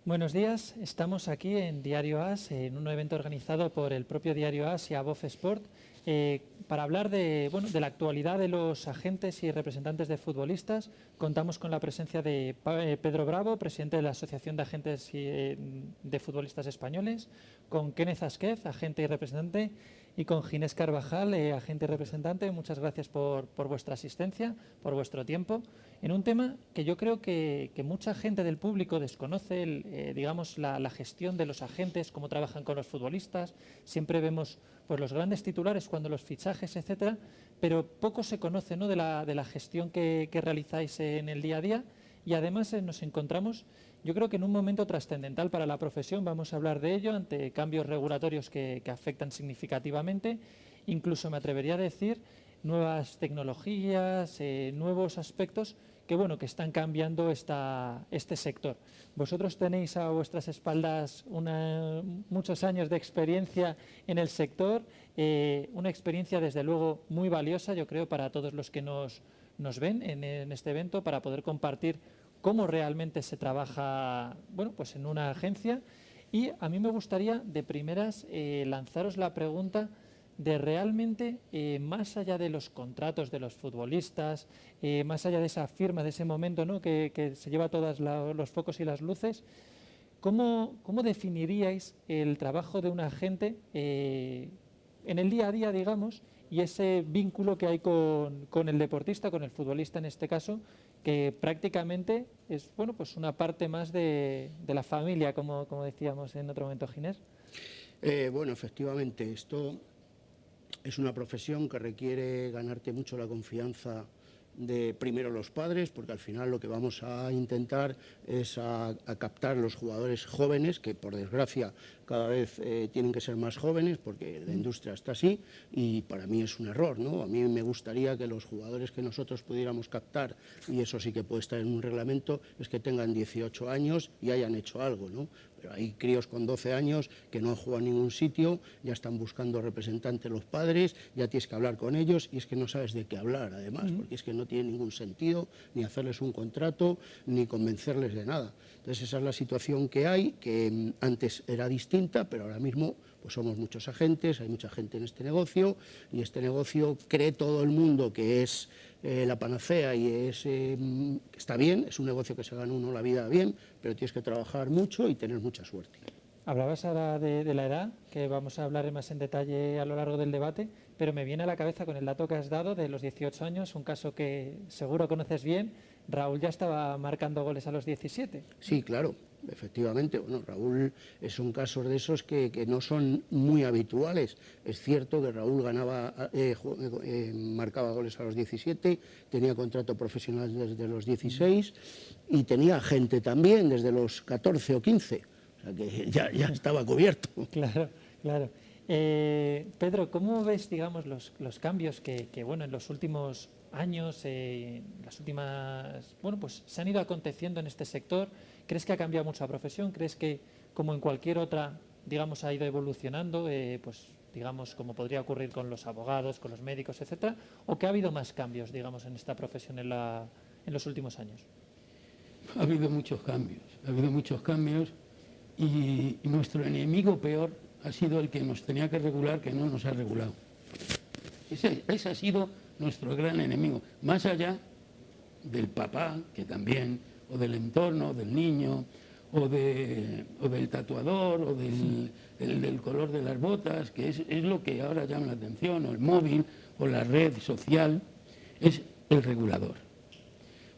Buenos días, estamos aquí en Diario AS, en un evento organizado por el propio Diario AS y Abof Sport, para hablar de la actualidad de los agentes y representantes de futbolistas. Contamos con la presencia de Pedro Bravo, presidente de la Asociación de Agentes de Futbolistas Españoles, con Kenneth Asquez, agente y representante, y con Ginés Carvajal, agente y representante. Muchas gracias por vuestra asistencia, por vuestro tiempo, en un tema que yo creo que mucha gente del público desconoce, digamos, la gestión de los agentes, cómo trabajan con los futbolistas. Siempre vemos pues los grandes titulares cuando los fichajes, etcétera, pero poco se conoce, ¿no?, de la gestión que realizáis en el día a día. Y además nos encontramos, yo creo que en un momento trascendental para la profesión. Vamos a hablar de ello ante cambios regulatorios que afectan significativamente. Incluso me atrevería a decir nuevas tecnologías, nuevos aspectos que están cambiando este sector. Vosotros tenéis a vuestras espaldas muchos años de experiencia en el sector, una experiencia desde luego muy valiosa, yo creo, para todos los que nos ven en este evento, para poder compartir cómo realmente se trabaja pues en una agencia. Y a mí me gustaría de primeras lanzaros la pregunta de realmente, más allá de los contratos de los futbolistas, más allá de esa firma, de ese momento, ¿no?, que se lleva todos los focos y las luces, ¿cómo definiríais el trabajo de un agente en el día a día, digamos, y ese vínculo que hay con el deportista, con el futbolista en este caso, que prácticamente es pues una parte más de la familia, como decíamos en otro momento, Ginés? Efectivamente, esto es una profesión que requiere ganarte mucho la confianza de primero los padres, porque al final lo que vamos a intentar es a captar los jugadores jóvenes, que por desgracia cada vez tienen que ser más jóvenes, porque la industria está así, y para mí es un error, ¿no? A mí me gustaría que los jugadores que nosotros pudiéramos captar, y eso sí que puede estar en un reglamento, es que tengan 18 años y hayan hecho algo, ¿no? Pero hay críos con 12 años que no han jugado en ningún sitio, ya están buscando representantes los padres, ya tienes que hablar con ellos, y es que no sabes de qué hablar, además, porque es que no tiene ningún sentido ni hacerles un contrato, ni convencerles de nada. Entonces esa es la situación que hay, que antes era distinta, pero ahora mismo pues somos muchos agentes, hay mucha gente en este negocio, y este negocio cree todo el mundo que es la panacea y está bien, es un negocio que se gana uno la vida bien, pero tienes que trabajar mucho y tener mucha suerte. Hablabas ahora de la edad, que vamos a hablar más en detalle a lo largo del debate, pero me viene a la cabeza con el dato que has dado de los 18 años, un caso que seguro conoces bien. Raúl ya estaba marcando goles a los 17. Sí, claro, efectivamente. Bueno, Raúl son casos de esos que no son muy habituales. Es cierto que Raúl marcaba goles a los 17, tenía contrato profesional desde los 16 y tenía gente también desde los 14 o 15. O sea que ya estaba cubierto. Claro, claro. Pedro, ¿cómo ves, digamos, los cambios que en los últimos años, las últimas, pues se han ido aconteciendo en este sector? ¿Crees que ha cambiado mucho la profesión? ¿Crees que, como en cualquier otra, digamos, ha ido evolucionando, pues digamos, como podría ocurrir con los abogados, con los médicos, etcétera? ¿O que ha habido más cambios, digamos, en esta profesión en los últimos años? Ha habido muchos cambios, y nuestro enemigo peor ha sido el que nos tenía que regular, que no nos ha regulado. Ese ha sido nuestro gran enemigo, más allá del papá, que también, o del entorno, del niño, o del tatuador, o del color de las botas, que es lo que ahora llama la atención, o el móvil, o la red social, es el regulador.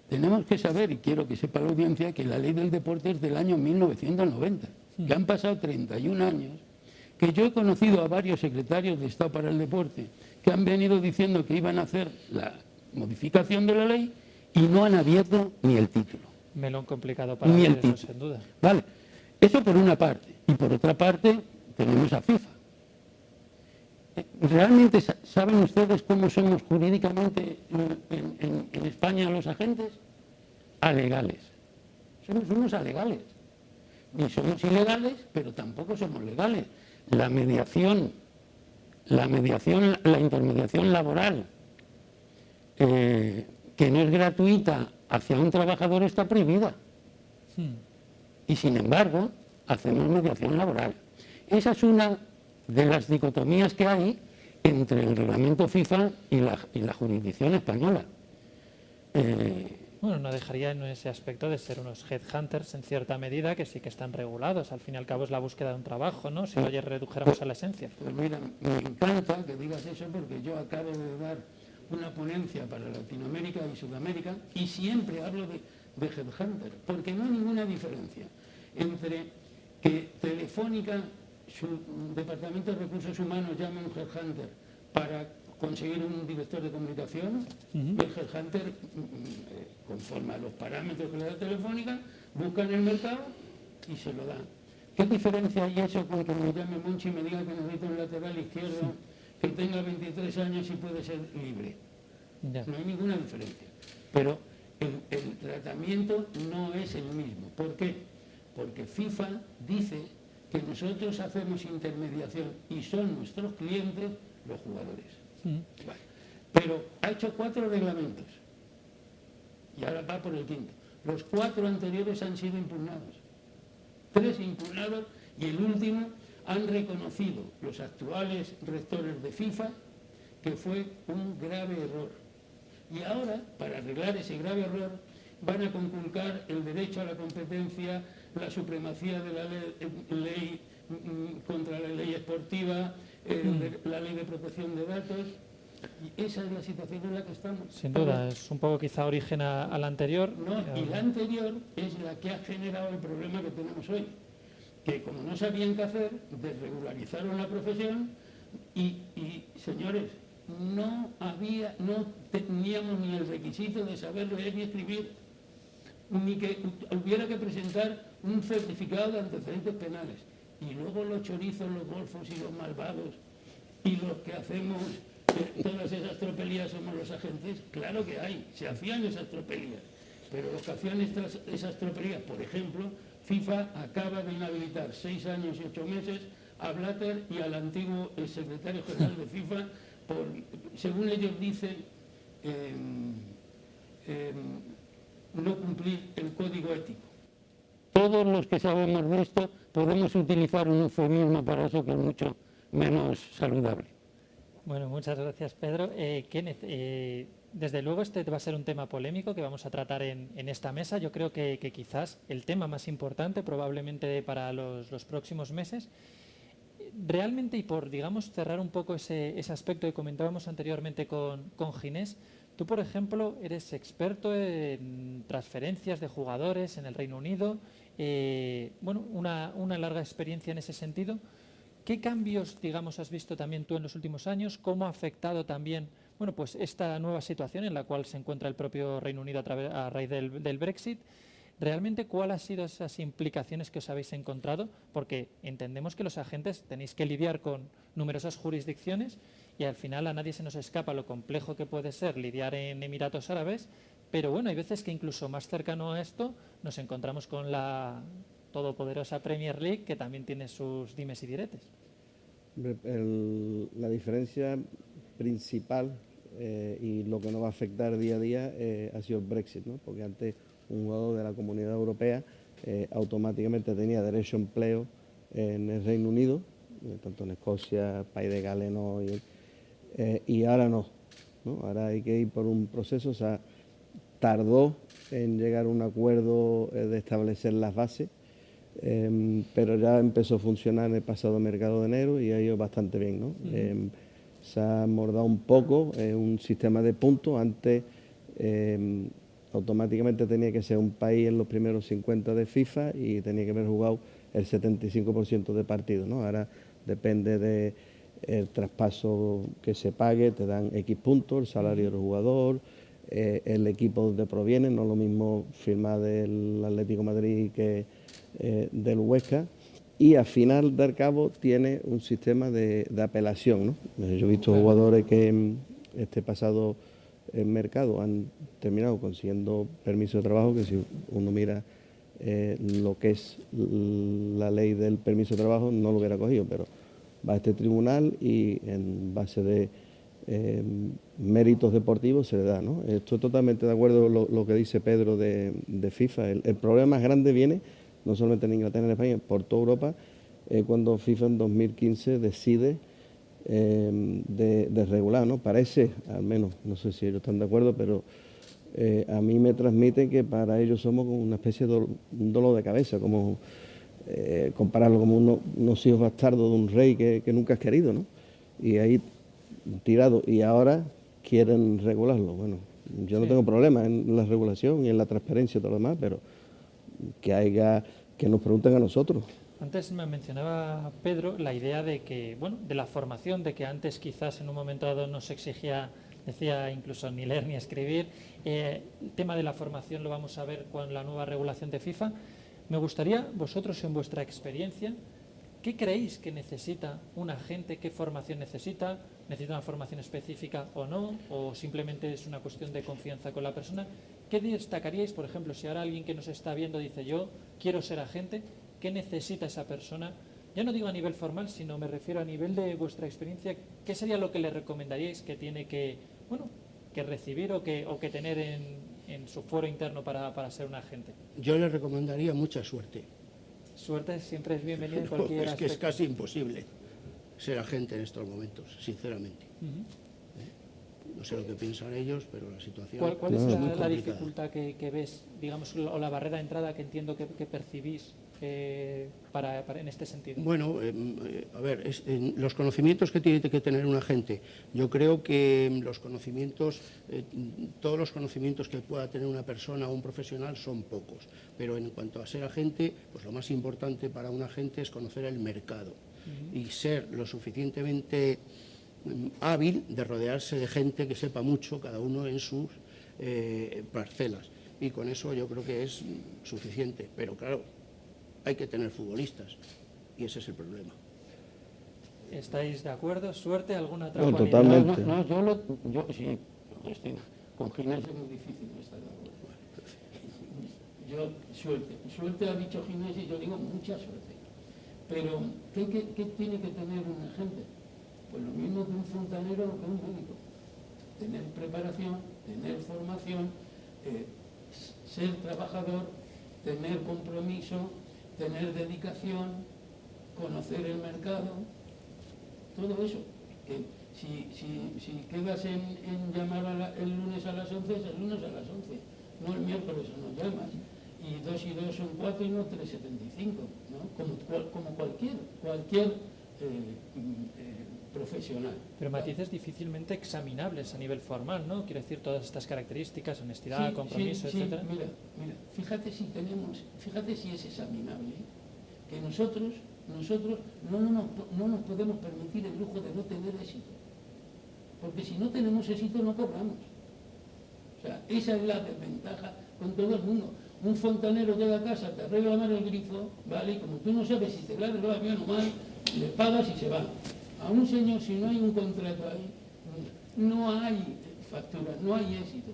Tenemos que saber, y quiero que sepa la audiencia, que la ley del deporte es del año 1990, que han pasado 31 años, que yo he conocido a varios secretarios de Estado para el deporte que han venido diciendo que iban a hacer la modificación de la ley y no han abierto ni el título. Melón complicado para ellos, sin duda. Vale, eso por una parte. Y por otra parte tenemos a FIFA. ¿Realmente saben ustedes cómo somos jurídicamente en España los agentes? Alegales. Somos unos alegales. Ni somos ilegales, pero tampoco somos legales. La intermediación laboral, que no es gratuita hacia un trabajador está prohibida. Y sin embargo, hacemos mediación laboral. Esa es una de las dicotomías que hay entre el reglamento FIFA y la jurisdicción española. Bueno, no dejaría en ese aspecto de ser unos headhunters en cierta medida, que sí que están regulados. Al fin y al cabo es la búsqueda de un trabajo, ¿no? Si lo redujéramos a la esencia. Pues mira, me encanta que digas eso porque yo acabo de dar una ponencia para Latinoamérica y Sudamérica y siempre hablo de headhunter, porque no hay ninguna diferencia entre que Telefónica, su Departamento de Recursos Humanos, llame a un headhunter para conseguir un director de comunicación, y el headhunter, conforme a los parámetros que le da Telefónica, busca en el mercado y se lo da. ¿Qué diferencia hay eso con que me llame Monchi y me diga que necesito un lateral izquierdo que tenga 23 años y puede ser libre? Ya. No hay ninguna diferencia. Pero el tratamiento no es el mismo. ¿Por qué? Porque FIFA dice que nosotros hacemos intermediación y son nuestros clientes los jugadores. Vale. Pero ha hecho 4 reglamentos y ahora va por el 5º. Los 4 anteriores han sido impugnados. 3 impugnados y el último han reconocido los actuales rectores de FIFA que fue un grave error. Y ahora, para arreglar ese grave error, van a conculcar el derecho a la competencia, la supremacía de la ley contra la ley esportiva, la ley de protección de datos. Y esa es la situación en la que estamos. Sin duda, es un poco quizá origen a la anterior. No, y la anterior es la que ha generado el problema que tenemos hoy. Que como no sabían qué hacer, desregularizaron la profesión y señores, no teníamos ni el requisito de saber leer ni escribir, ni que hubiera que presentar un certificado de antecedentes penales. Y luego los chorizos, los golfos y los malvados, y los que hacemos todas esas tropelías somos los agentes. Claro que hay, se hacían esas tropelías, pero los que hacían esas tropelías, por ejemplo, FIFA acaba de inhabilitar 6 años y 8 meses a Blatter y al antiguo secretario general de FIFA por, según ellos dicen, no cumplir el código ético. Todos los que sabemos de esto podemos utilizar un eufemismo para eso que es mucho menos saludable. Bueno, muchas gracias, Pedro. Kenneth, desde luego este va a ser un tema polémico que vamos a tratar en esta mesa. Yo creo que quizás el tema más importante probablemente para los próximos meses. Realmente, y por, digamos, cerrar un poco ese aspecto que comentábamos anteriormente con Ginés, tú, por ejemplo, eres experto en transferencias de jugadores en el Reino Unido, bueno, una larga experiencia en ese sentido. ¿Qué cambios, digamos, has visto también tú en los últimos años? ¿Cómo ha afectado también, bueno, pues esta nueva situación en la cual se encuentra el propio Reino Unido a raíz del Brexit? ¿Realmente cuáles han sido esas implicaciones que os habéis encontrado? Porque entendemos que los agentes tenéis que lidiar con numerosas jurisdicciones y al final a nadie se nos escapa lo complejo que puede ser lidiar en Emiratos Árabes, pero bueno, hay veces que incluso más cercano a esto nos encontramos con la todopoderosa Premier League, que también tiene sus dimes y diretes. La diferencia principal y lo que nos va a afectar día a día ha sido el Brexit, ¿no? Porque antes un jugador de la Comunidad Europea automáticamente tenía derecho a empleo en el Reino Unido, tanto en Escocia, País de Gales, ¿no? Y ahora no, ahora hay que ir por un proceso. O sea, tardó en llegar a un acuerdo de establecer las bases, pero ya empezó a funcionar en el pasado mercado de enero y ha ido bastante bien, ¿no? Se ha abordado un poco un sistema de puntos. Antes automáticamente tenía que ser un país en los primeros 50 de FIFA y tenía que haber jugado el 75% de partidos, ¿no? Ahora depende del traspaso que se pague, te dan X puntos, el salario del jugador, el equipo donde proviene, no es lo mismo firmar del Atlético de Madrid que del Huesca, y al final del cabo tiene un sistema de apelación, ¿no? Yo he visto jugadores que este pasado mercado han terminado consiguiendo permiso de trabajo, que si uno mira lo que es la ley del permiso de trabajo no lo hubiera cogido, pero va a este tribunal y en base de méritos deportivos se le da, ¿no? Estoy totalmente de acuerdo con lo que dice Pedro de FIFA. El problema más grande viene, no solamente en Inglaterra, en España, por toda Europa, cuando FIFA en 2015 decide de regular, ¿no? Parece, al menos, no sé si ellos están de acuerdo, pero a mí me transmite que para ellos somos como una especie de un dolor de cabeza, como compararlo como unos hijos bastardos de un rey que nunca has querido, ¿no? Y ahí tirado, y ahora quieren regularlo. Bueno, yo no tengo problema en la regulación y en la transparencia y todo lo demás, pero que nos pregunten a nosotros. Antes me mencionaba Pedro la idea de que, bueno, de la formación, de que antes quizás en un momento dado no se exigía, decía, incluso ni leer ni escribir. El tema de la formación lo vamos a ver con la nueva regulación de FIFA. Me gustaría, vosotros en vuestra experiencia, ¿qué creéis que necesita un agente? ¿Qué formación necesita? ¿Necesita una formación específica o no? ¿O simplemente es una cuestión de confianza con la persona? ¿Qué destacaríais, por ejemplo, si ahora alguien que nos está viendo dice yo quiero ser agente? ¿Qué necesita esa persona? Ya no digo a nivel formal, sino me refiero a nivel de vuestra experiencia. ¿Qué sería lo que le recomendaríais que tiene que, bueno, que recibir o que tener en su fuero interno para ser un agente? Yo le recomendaría mucha suerte. Suerte siempre es bienvenida en No, cualquier es que es aspecto. casi imposible ser agente en estos momentos, sinceramente. No sé lo que piensan ellos, pero la situación ¿Cuál es muy la complicada. dificultad que ves, digamos, o la barrera de entrada que entiendo que percibís en este sentido? Bueno, a ver, los conocimientos que tiene que tener un agente, yo creo que los conocimientos, todos los conocimientos que pueda tener una persona o un profesional son pocos, pero en cuanto a ser agente, pues lo más importante para un agente es conocer el mercado y ser lo suficientemente hábil de rodearse de gente que sepa mucho, cada uno en sus parcelas, y con eso yo creo que es suficiente, pero claro, hay que tener futbolistas y ese es el problema. ¿Estáis de acuerdo? ¿Suerte? ¿Alguna otra No, cualidad? totalmente. Yo sí, con Ginés es muy difícil no estar de acuerdo. Suerte ha dicho Ginés y yo digo mucha suerte. Pero, ¿qué tiene que tener un agente? Pues lo mismo que un fontanero o que un médico. Tener preparación, tener formación, ser trabajador, tener compromiso, tener dedicación, conocer el mercado, todo eso. Que si quedas en llamar el lunes a las 11, es el lunes a las 11, no el miércoles no llamas. Y 2 y 2 son 4 y no 3,75, ¿no? Como cualquier profesional. Pero matices difícilmente examinables a nivel formal, ¿no? Quiero decir, todas estas características, honestidad, compromiso, etcétera. Mira, fíjate si es examinable, que nosotros no nos podemos permitir el lujo de no tener éxito. Porque si no tenemos éxito no cobramos. O sea, esa es la desventaja con todo el mundo. Un fontanero llega a casa, te arregla mal el grifo, ¿vale? Y como tú no sabes si te la arregla bien o mal, le pagas y se va. A un señor, si no hay un contrato ahí, no hay factura, no hay éxito.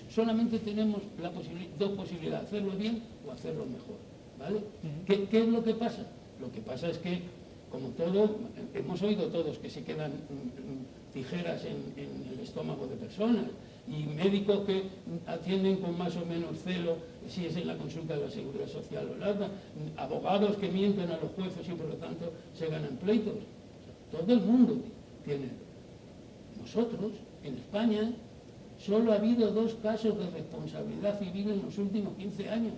Solamente tenemos dos posibilidades, hacerlo bien o hacerlo mejor, ¿vale? ¿Qué es lo que pasa? Lo que pasa es que, como todo, hemos oído todos que se quedan tijeras en el estómago de personas, y médicos que atienden con más o menos celo si es en la consulta de la Seguridad Social o nada, abogados que mienten a los jueces y por lo tanto se ganan pleitos. Todo el mundo tiene. Nosotros, en España, solo ha habido 2 casos de responsabilidad civil en los últimos 15 años.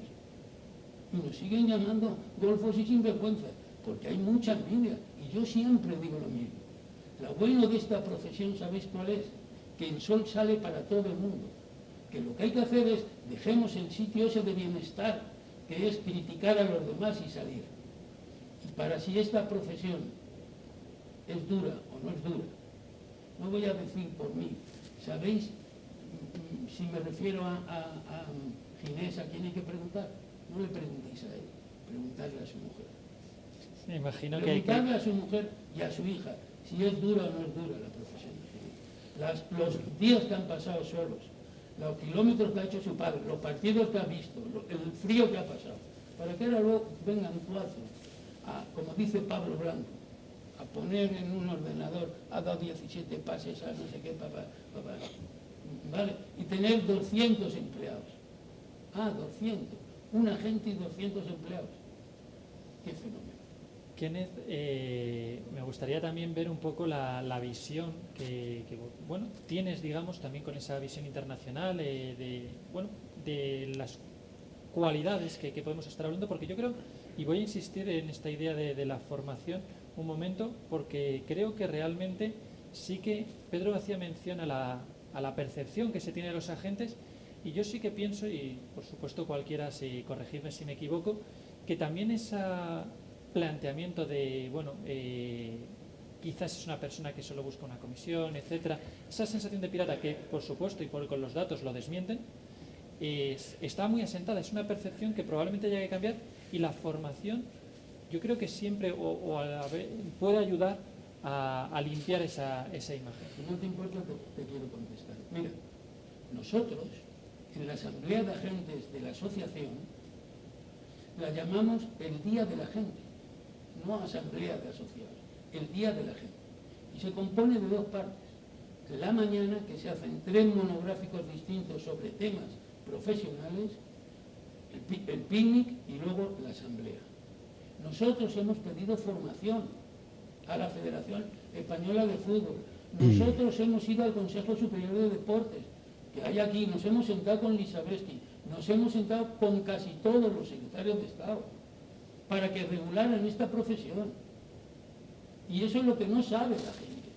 Y nos siguen llamando golfos y sinvergüenzas, porque hay mucha envidia. Y yo siempre digo lo mismo. Lo bueno de esta profesión, ¿sabéis cuál es? Que el sol sale para todo el mundo. Que lo que hay que hacer es, dejemos el sitio ese de bienestar, que es criticar a los demás y salir. Y para si esta profesión es dura o no es dura, no voy a decir por mí. ¿Sabéis? Si me refiero a Ginés, ¿a quién hay que preguntar? No le preguntéis a él, preguntadle a su mujer. Me imagino que Preguntarle a su mujer y a su hija si es dura o no es dura la profesión. Los días que han pasado solos, los kilómetros que ha hecho su padre, los partidos que ha visto, el frío que ha pasado, para que ahora luego vengan 4, como dice Pablo Blanco, a poner en un ordenador, ha dado 17 pases a no sé qué, ¿vale? Y tener 200 empleados. 200. Un agente y 200 empleados. Qué fenómeno. Kenneth, me gustaría también ver un poco la visión que bueno, tienes, digamos, también con esa visión internacional de las cualidades que podemos estar hablando, porque yo creo, y voy a insistir en esta idea de la formación un momento, porque creo que realmente sí que Pedro hacía mención a la percepción que se tiene de los agentes, y yo sí que pienso, y por supuesto cualquiera, si corregirme si me equivoco, que también ese planteamiento de, bueno, quizás es una persona que solo busca una comisión, etcétera, esa sensación de pirata que, por supuesto, y con los datos lo desmienten, está muy asentada, es una percepción que probablemente haya que cambiar, y la formación yo creo que siempre puede ayudar a limpiar esa imagen. Si no te importa, te quiero contestar. Mira, nosotros, en la Asamblea de Agentes de la Asociación, la llamamos el Día de la Gente, no Asamblea de Asociados, el Día de la Gente. Y se compone de dos partes. La mañana, que se hacen 3 monográficos distintos sobre temas profesionales, el picnic y luego la asamblea. Nosotros hemos pedido formación a la Federación Española de Fútbol. Nosotros hemos ido al Consejo Superior de Deportes, que hay aquí, nos hemos sentado con Lisabeski, nos hemos sentado con casi todos los secretarios de Estado, para que regularan esta profesión. Y eso es lo que no sabe la gente.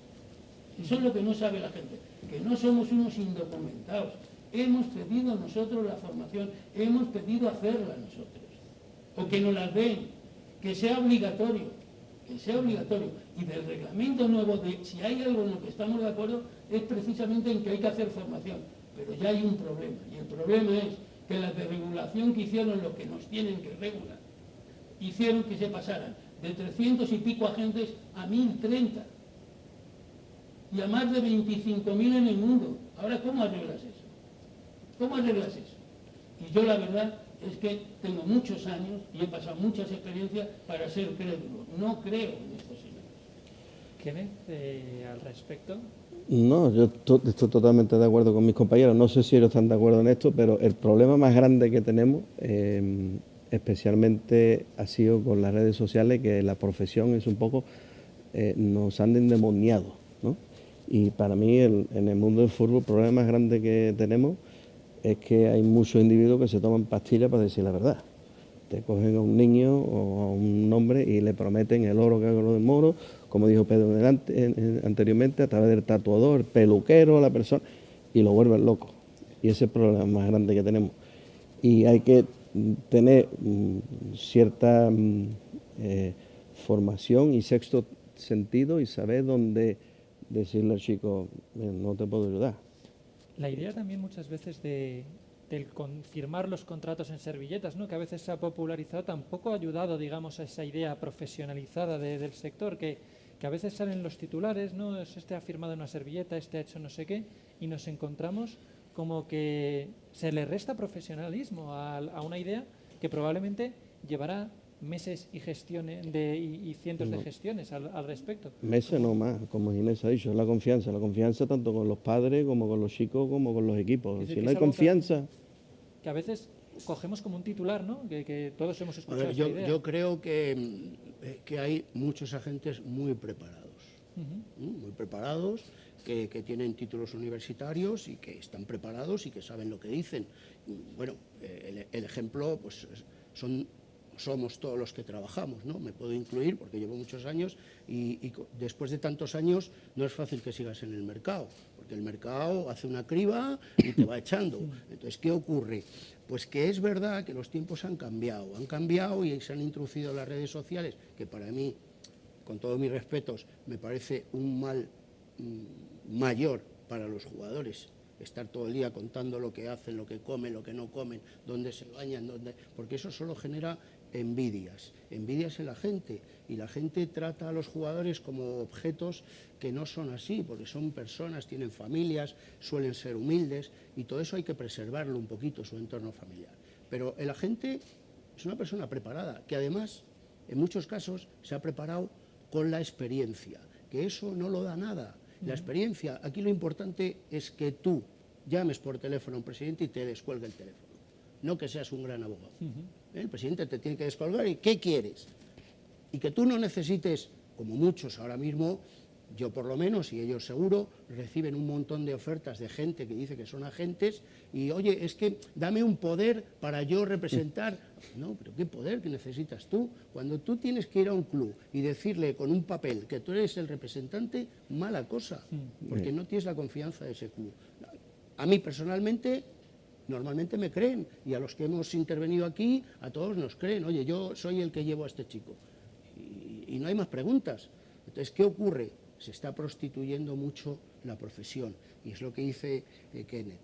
Eso es lo que no sabe la gente, que no somos unos indocumentados. Hemos pedido nosotros la formación, hemos pedido hacerla nosotros, o que nos la den, que sea obligatorio, Y del reglamento nuevo, si hay algo en lo que estamos de acuerdo, es precisamente en que hay que hacer formación. Pero ya hay un problema, y el problema es que las de regulación que hicieron lo que nos tienen que regular, hicieron que se pasaran de 300 y pico agentes a 1030, y a más de 25.000 en el mundo. Ahora, ¿cómo arreglas eso? ¿Cómo arreglas eso? Y yo la verdad es que tengo muchos años y he pasado muchas experiencias para ser crédulo. No creo en estos señores. Kenneth, al respecto. No, yo estoy totalmente de acuerdo con mis compañeros. No sé si ellos están de acuerdo en esto, pero el problema más grande que tenemos, especialmente ha sido con las redes sociales, que la profesión es un poco, nos han endemoniado, ¿no? Y para mí, en el mundo del fútbol, el problema más grande que tenemos es que hay muchos individuos que se toman pastillas para decir la verdad. Te cogen a un niño o a un hombre y le prometen el oro que haga lo del moro, como dijo Pedro anteriormente, a través del tatuador, el peluquero, la persona, y lo vuelven loco. Y ese es el problema más grande que tenemos. Y hay que tener cierta formación y sexto sentido y saber dónde decirle al chico, no te puedo ayudar. La idea también muchas veces del firmar los contratos en servilletas, ¿no?, que a veces se ha popularizado, tampoco ha ayudado, digamos, a esa idea profesionalizada del sector, que a veces salen los titulares, ¿no?, este ha firmado en una servilleta, este ha hecho no sé qué, y nos encontramos como que se le resta profesionalismo a una idea que probablemente llevará meses y gestiones y cientos de gestiones al respecto. Meses no más, como Inés ha dicho, es la confianza tanto con los padres como con los chicos como con los equipos. Si no hay confianza... Que a veces cogemos como un titular, ¿no?, que todos hemos escuchado. A ver, yo creo que hay muchos agentes muy preparados, muy preparados, que tienen títulos universitarios y que están preparados y que saben lo que dicen. Bueno, el ejemplo pues somos todos los que trabajamos, ¿no? Me puedo incluir porque llevo muchos años y después de tantos años no es fácil que sigas en el mercado, porque el mercado hace una criba y te va echando. Entonces, ¿qué ocurre? Pues que es verdad que los tiempos han cambiado y se han introducido las redes sociales, que para mí, con todos mis respetos, me parece un mal mayor para los jugadores. Estar todo el día contando lo que hacen, lo que comen, lo que no comen, dónde se bañan, porque eso solo genera envidias en la gente, y la gente trata a los jugadores como objetos que no son así, porque son personas, tienen familias, suelen ser humildes, y todo eso hay que preservarlo un poquito, su entorno familiar. Pero el agente es una persona preparada, que además, en muchos casos, se ha preparado con la experiencia, que eso no lo da nada. La experiencia, aquí lo importante es que tú llames por teléfono a un presidente y te descuelgue el teléfono, no que seas un gran abogado. El presidente te tiene que descolgar y ¿qué quieres? Y que tú no necesites, como muchos ahora mismo, yo por lo menos, y ellos seguro, reciben un montón de ofertas de gente que dice que son agentes y, oye, es que dame un poder para yo representar. No, pero ¿qué poder que necesitas tú? Cuando tú tienes que ir a un club y decirle con un papel que tú eres el representante, mala cosa, porque no tienes la confianza de ese club. A mí personalmente, normalmente me creen, y a los que hemos intervenido aquí, a todos nos creen. Oye, yo soy el que llevo a este chico. Y no hay más preguntas. Entonces, ¿qué ocurre? Se está prostituyendo mucho la profesión, y es lo que dice Kenneth.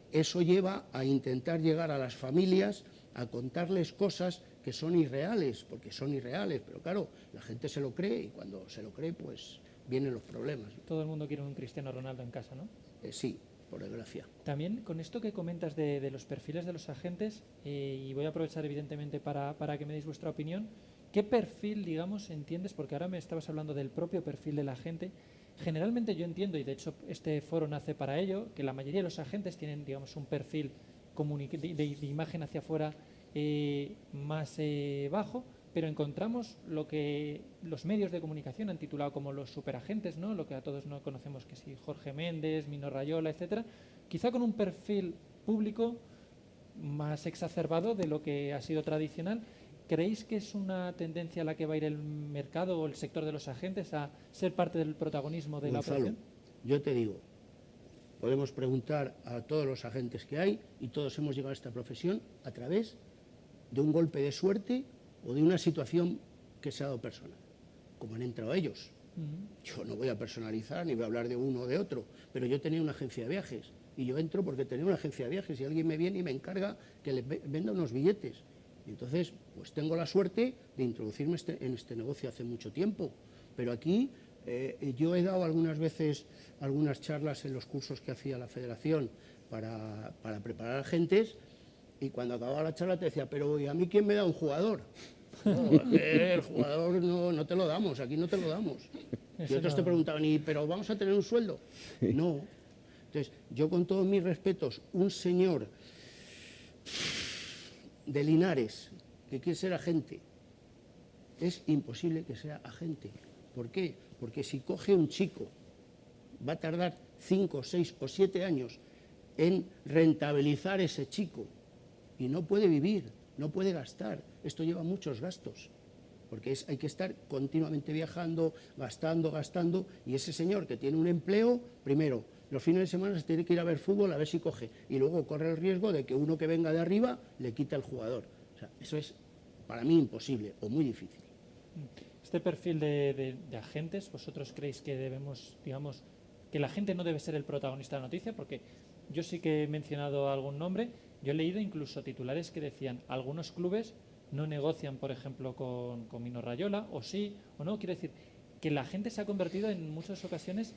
Eso lleva a intentar llegar a las familias a contarles cosas que son irreales, porque son irreales, pero claro, la gente se lo cree, y cuando se lo cree, pues vienen los problemas. Todo el mundo quiere un Cristiano Ronaldo en casa, ¿no? Sí, por desgracia. También con esto que comentas de los perfiles de los agentes, y voy a aprovechar evidentemente para que me deis vuestra opinión, ¿qué perfil, digamos, entiendes? Porque ahora me estabas hablando del propio perfil del agente. Generalmente yo entiendo, y de hecho este foro nace para ello, que la mayoría de los agentes tienen, digamos, un perfil de imagen hacia afuera más bajo, pero encontramos lo que los medios de comunicación han titulado como los superagentes, ¿no? Lo que a todos no conocemos, que sí, Jorge Méndez, Mino Rayola, etcétera, quizá con un perfil público más exacerbado de lo que ha sido tradicional. ¿Creéis que es una tendencia a la que va a ir el mercado o el sector de los agentes a ser parte del protagonismo de Gonzalo, la operación? yo te digo, podemos preguntar a todos los agentes que hay, y todos hemos llegado a esta profesión a través de un golpe de suerte o de una situación que se ha dado personal, como han entrado ellos. Yo no voy a personalizar ni voy a hablar de uno o de otro, pero yo tenía una agencia de viajes, y yo entro porque tenía una agencia de viajes, y alguien me viene y me encarga que le venda unos billetes. Y entonces, pues tengo la suerte de introducirme en este negocio hace mucho tiempo. Pero aquí yo he dado algunas veces algunas charlas en los cursos que hacía la Federación para preparar agentes, y cuando acababa la charla te decía, pero ¿y a mí quién me da un jugador? No, el jugador no te lo damos, aquí no te lo damos. Y otros te preguntaban, ¿pero vamos a tener un sueldo? No. Entonces, yo con todos mis respetos, un señor de Linares que quiere ser agente, es imposible que sea agente. ¿Por qué? Porque si coge un chico, va a tardar 5, 6 o 7 años en rentabilizar ese chico, y no puede vivir, no puede gastar. Esto lleva muchos gastos, porque hay que estar continuamente viajando, gastando, y ese señor que tiene un empleo, primero, los fines de semana se tiene que ir a ver fútbol a ver si coge, y luego corre el riesgo de que uno que venga de arriba le quita el jugador. O sea, eso es para mí imposible o muy difícil. Este perfil de agentes, ¿vosotros creéis que debemos, digamos, que la gente no debe ser el protagonista de la noticia? Porque yo sí que he mencionado algún nombre, yo he leído incluso titulares que decían algunos clubes no negocian, por ejemplo, con Mino Rayola, o sí o no. Quiero decir que la gente se ha convertido en muchas ocasiones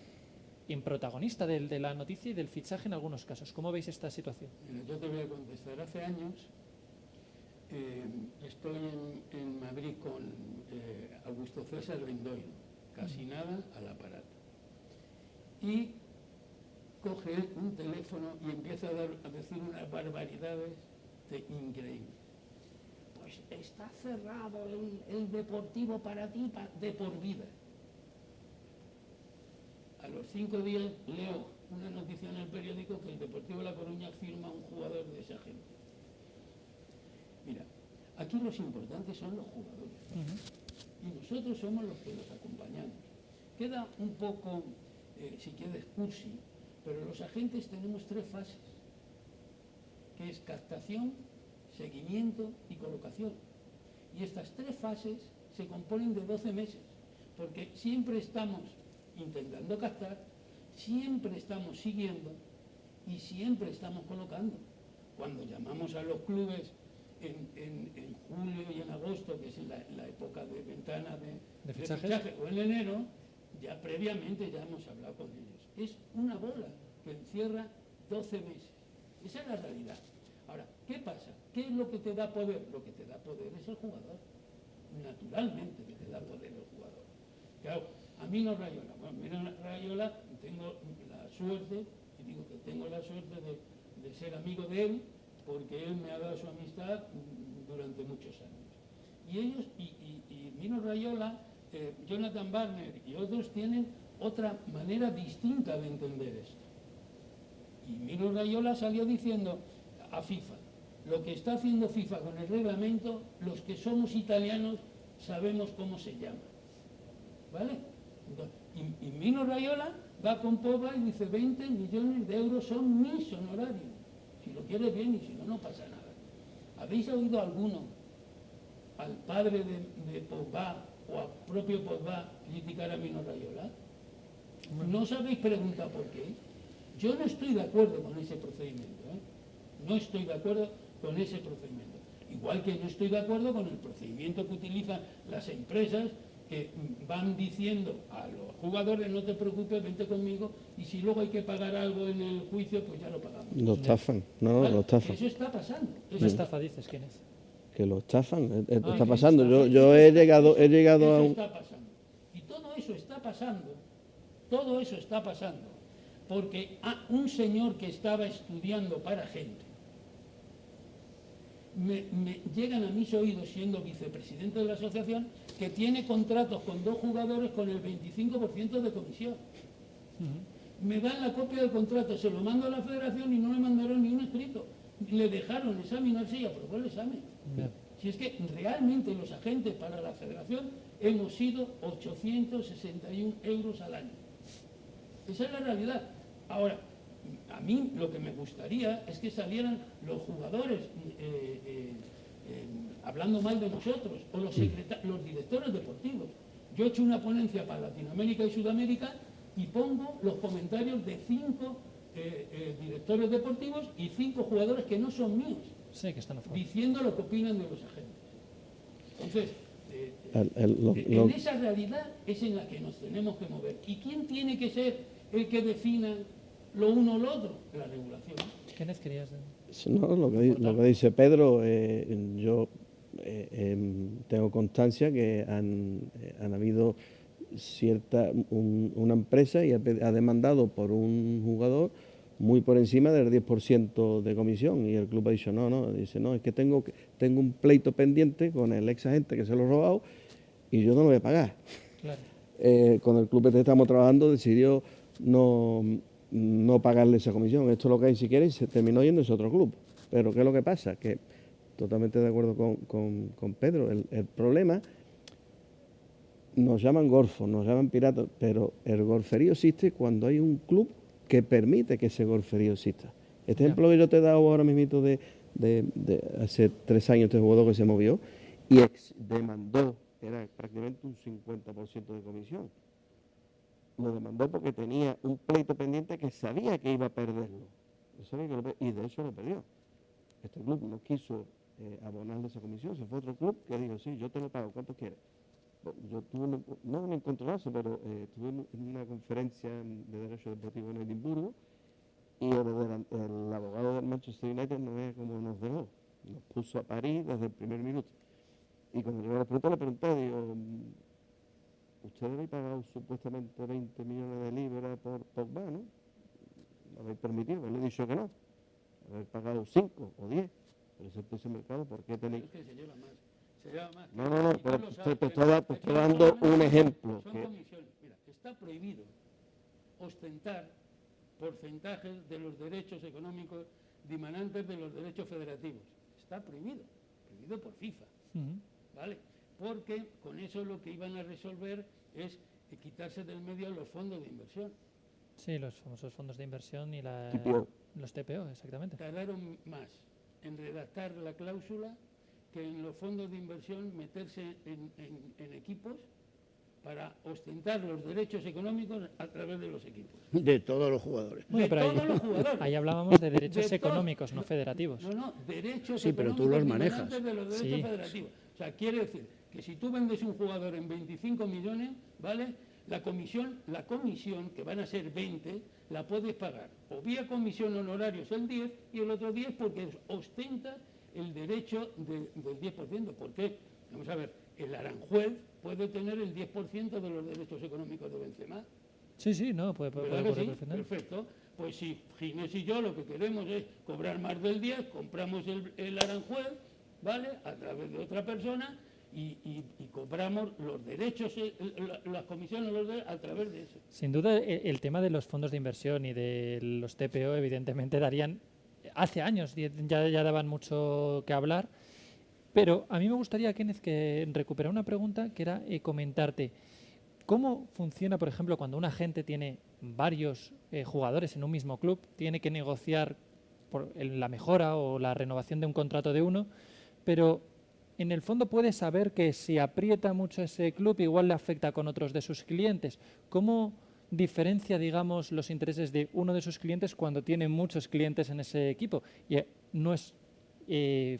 en protagonista de la noticia y del fichaje en algunos casos. ¿Cómo veis esta situación? Yo te voy a contestar. Hace años estoy en Madrid con Augusto César Bendoyo, casi nada al aparato. Y coge un teléfono y empieza a decir unas barbaridades increíbles. Pues está cerrado el Deportivo para ti de por vida. A los 5 días leo una noticia en el periódico que el Deportivo de La Coruña firma a un jugador de esa gente. Mira, aquí los importantes son los jugadores, y nosotros somos los que los acompañamos. Queda un poco, si quieres, cursi, pero los agentes tenemos 3 fases, que es captación, seguimiento y colocación. Y estas 3 fases se componen de 12 meses, porque siempre estamos intentando captar, siempre estamos siguiendo y siempre estamos colocando. Cuando llamamos a los clubes en julio y en agosto, que es la época de ventana de fichaje, o en enero, ya previamente ya hemos hablado con ellos. Es una bola que encierra 12 meses. Esa es la realidad. Ahora, ¿qué pasa? ¿Qué es lo que te da poder? Lo que te da poder es el jugador. Naturalmente que te da poder el jugador. Claro, a Mino Raiola. Bueno, Mino Raiola, tengo la suerte, y digo que tengo la suerte de ser amigo de él, porque él me ha dado su amistad durante muchos años. Y ellos, y Mino Raiola, Jonathan Barner y otros tienen otra manera distinta de entender esto. Y Mino Raiola salió diciendo a FIFA, lo que está haciendo FIFA con el reglamento, los que somos italianos sabemos cómo se llama. ¿Vale? Y Mino Raiola va con Pogba y dice 20 millones de euros son mis honorarios. Si lo quieres bien y si no, no pasa nada. ¿Habéis oído alguno al padre de Pogba o al propio Pogba criticar a Mino Raiola? ¿No os habéis preguntado por qué? Yo no estoy de acuerdo con ese procedimiento, ¿eh? No estoy de acuerdo con ese procedimiento. Igual que no estoy de acuerdo con el procedimiento que utilizan las empresas que van diciendo a los jugadores, no te preocupes, vente conmigo, y si luego hay que pagar algo en el juicio, pues ya lo pagamos. Lo estafan, no, ¿Vale? lo estafan. Eso está pasando. ¿Qué estafa dices? ¿Quién es? Que lo estafan, está que pasando. estafa. Yo he llegado Eso a un... está pasando. Y todo eso está pasando, porque un señor que estaba estudiando para gente, me llegan a mis oídos, siendo vicepresidente de la asociación, que tiene contratos con 2 jugadores con el 25% de comisión. Me dan la copia del contrato, se lo mando a la federación y no le mandaron ni un escrito. Le dejaron examinarse y aprobó el examen. Si es que realmente los agentes para la federación hemos sido 861 euros al año. Esa es la realidad. Ahora, a mí lo que me gustaría es que salieran los jugadores hablando mal de nosotros, o los directores deportivos. Yo he hecho una ponencia para Latinoamérica y Sudamérica y pongo los comentarios de 5 directores deportivos y 5 jugadores que no son míos, Sí, que están a favor. diciendo lo que opinan de los agentes. Entonces, en esa realidad es en la que nos tenemos que mover. ¿Y quién tiene que ser el que defina lo uno o lo otro? La regulación. ¿Quiénes querías? No, lo que dice Pedro, yo tengo constancia que han habido una empresa y ha demandado por un jugador muy por encima del 10% de comisión, y el club ha dicho dice es que tengo un pleito pendiente con el ex agente que se lo ha robado y yo no lo voy a pagar. Claro. Con el club que estamos trabajando decidió no pagarle esa comisión. Esto es lo que hay si quiere, y se terminó yendo ese otro club. Pero ¿qué es lo que pasa? Que totalmente de acuerdo con Pedro, el problema, nos llaman golfos, nos llaman piratas, pero el golferío existe cuando hay un club que permite que ese golferío exista. Este ejemplo que yo te he dado ahora mismo de hace 3 años, este jugador que se movió y demandó, era prácticamente un 50% de comisión. Lo demandó porque tenía un pleito pendiente que sabía que iba a perderlo. Y de hecho lo perdió. Este club no quiso abonarle esa comisión, se fue otro club que dijo, sí, yo te lo pago, ¿cuánto quieres? Yo tuve, no un encontronazo, pero estuve en una conferencia de Derecho Deportivo en Edimburgo, y el abogado del Manchester United no es como nos dejó, nos puso a parir desde el primer minuto. Y cuando yo le pregunté, digo, ustedes habéis pagado supuestamente 20 millones de libras por Pogba, ¿no? ¿Lo habéis permitido? Él le he dicho que no. Habéis pagado 5 o 10 por ese precio de mercado, ¿por qué tenéis...? Es que se lleva más. No, pero te estoy dando un ejemplo. Son comisiones. Mira, está prohibido ostentar porcentajes de los derechos económicos dimanantes de los derechos federativos. Está prohibido por FIFA. ¿Vale? Porque con eso lo que iban a resolver es quitarse del medio los fondos de inversión. Sí, los famosos fondos de inversión y los TPO, exactamente. Tardaron más en redactar la cláusula que en los fondos de inversión meterse en equipos para ostentar los derechos económicos a través de los equipos. De todos los jugadores. Bueno, pero los jugadores. Ahí hablábamos de derechos económicos, no federativos. No, derechos sí, pero económicos tú los manejas. de los derechos federativos. O sea, quiere decir que si tú vendes un jugador en 25 millones, ¿vale? La comisión, que van a ser 20, la puedes pagar o vía comisión honorarios el 10 y el otro 10 porque ostenta el derecho del 10%. ¿Por qué? Vamos a ver, el Aranjuez puede tener el 10% de los derechos económicos de Benzema. Sí, sí, no, puede ¿Verdad ocurrir que sí? perfectamente. Perfecto. Pues si Ginés y yo lo que queremos es cobrar más del 10, compramos el Aranjuez, ¿vale?, a través de otra persona y cobramos los derechos, las comisiones a través de eso. Sin duda, el tema de los fondos de inversión y de los TPO, evidentemente, darían, hace años ya daban mucho que hablar, pero a mí me gustaría, Kenneth, que recuperar una pregunta que era comentarte cómo funciona, por ejemplo, cuando un agente tiene varios jugadores en un mismo club, tiene que negociar por la mejora o la renovación de un contrato de uno, pero en el fondo puede saber que si aprieta mucho ese club igual le afecta con otros de sus clientes. ¿Cómo diferencia, digamos, los intereses de uno de sus clientes cuando tiene muchos clientes en ese equipo? Y no es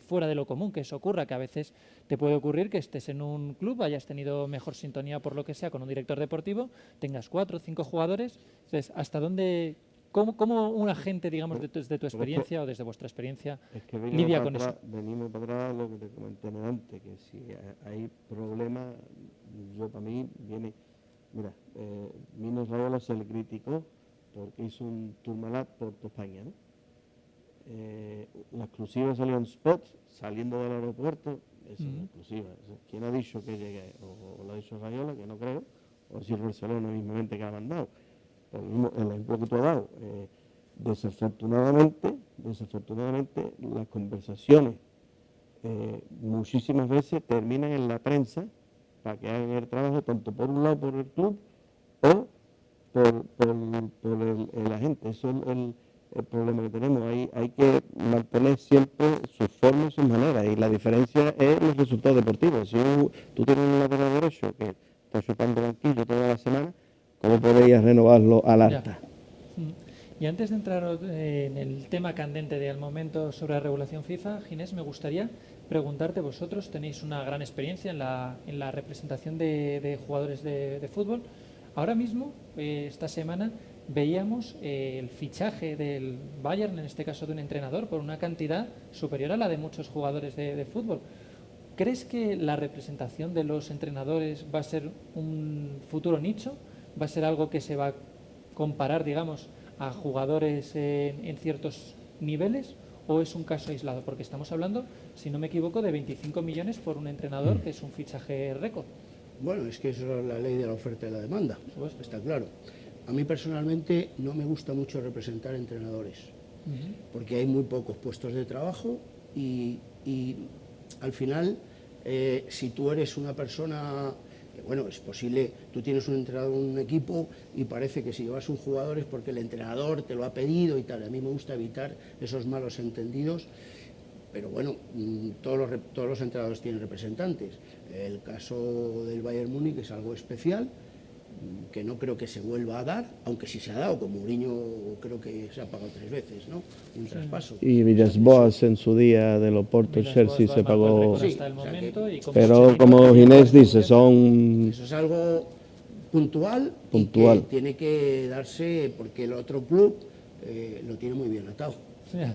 fuera de lo común que eso ocurra, que a veces te puede ocurrir que estés en un club, hayas tenido mejor sintonía por lo que sea con un director deportivo, tengas 4 o 5 jugadores. Entonces, ¿hasta dónde, cómo un agente, digamos, desde tu experiencia o desde vuestra experiencia, Es que lidia con eso? venimos para atrás lo que te comenté antes, que si hay problemas, yo para mí viene, mira, Mino Raiola se le criticó porque hizo un Tourmalet por toda España, ¿no? La exclusiva salió en spots saliendo del aeropuerto, esa es la exclusiva. ¿Quién ha dicho que llegue? O lo ha dicho Raiola, que no creo, o si es Barcelona mismamente que ha mandado. El ejemplo que tú has dado, desafortunadamente, las conversaciones muchísimas veces terminan en la prensa para que hagan el trabajo tanto por un lado por el club o por el agente. Eso es el problema que tenemos. Hay que mantener siempre sus formas y sus maneras, y la diferencia es los resultados deportivos. Si tú tienes un lateral derecho que está chupando banquillo toda la semana, ¿cómo podéis renovarlo al alta? Y antes de entrar en el tema candente del momento sobre la regulación FIFA, Ginés, me gustaría preguntarte, vosotros tenéis una gran experiencia en la representación de jugadores de fútbol. Ahora mismo, esta semana, veíamos el fichaje del Bayern, en este caso de un entrenador, por una cantidad superior a la de muchos jugadores de fútbol. ¿Crees que la representación de los entrenadores va a ser un futuro nicho? ¿Va a ser algo que se va a comparar, digamos, a jugadores en ciertos niveles, o es un caso aislado? Porque estamos hablando, si no me equivoco, de 25 millones por un entrenador, que es un fichaje récord. Bueno, es que eso es la ley de la oferta y la demanda, está claro. A mí personalmente no me gusta mucho representar entrenadores, porque hay muy pocos puestos de trabajo y al final, si tú eres una persona, bueno, es posible, tú tienes un entrenador en un equipo y parece que si llevas un jugador es porque el entrenador te lo ha pedido y tal. A mí me gusta evitar esos malos entendidos, pero bueno, todos los entrenadores tienen representantes. El caso del Bayern Múnich es algo especial, que no creo que se vuelva a dar, aunque sí se ha dado, como Mourinho creo que se ha pagado 3 veces, ¿no? Un traspaso. Y Villas-Boas en su día del Oporto Chelsea se pagó. Hasta el momento, y pero como Ginés dice, son... Eso es algo puntual. Y que tiene que darse porque el otro club lo tiene muy bien atado.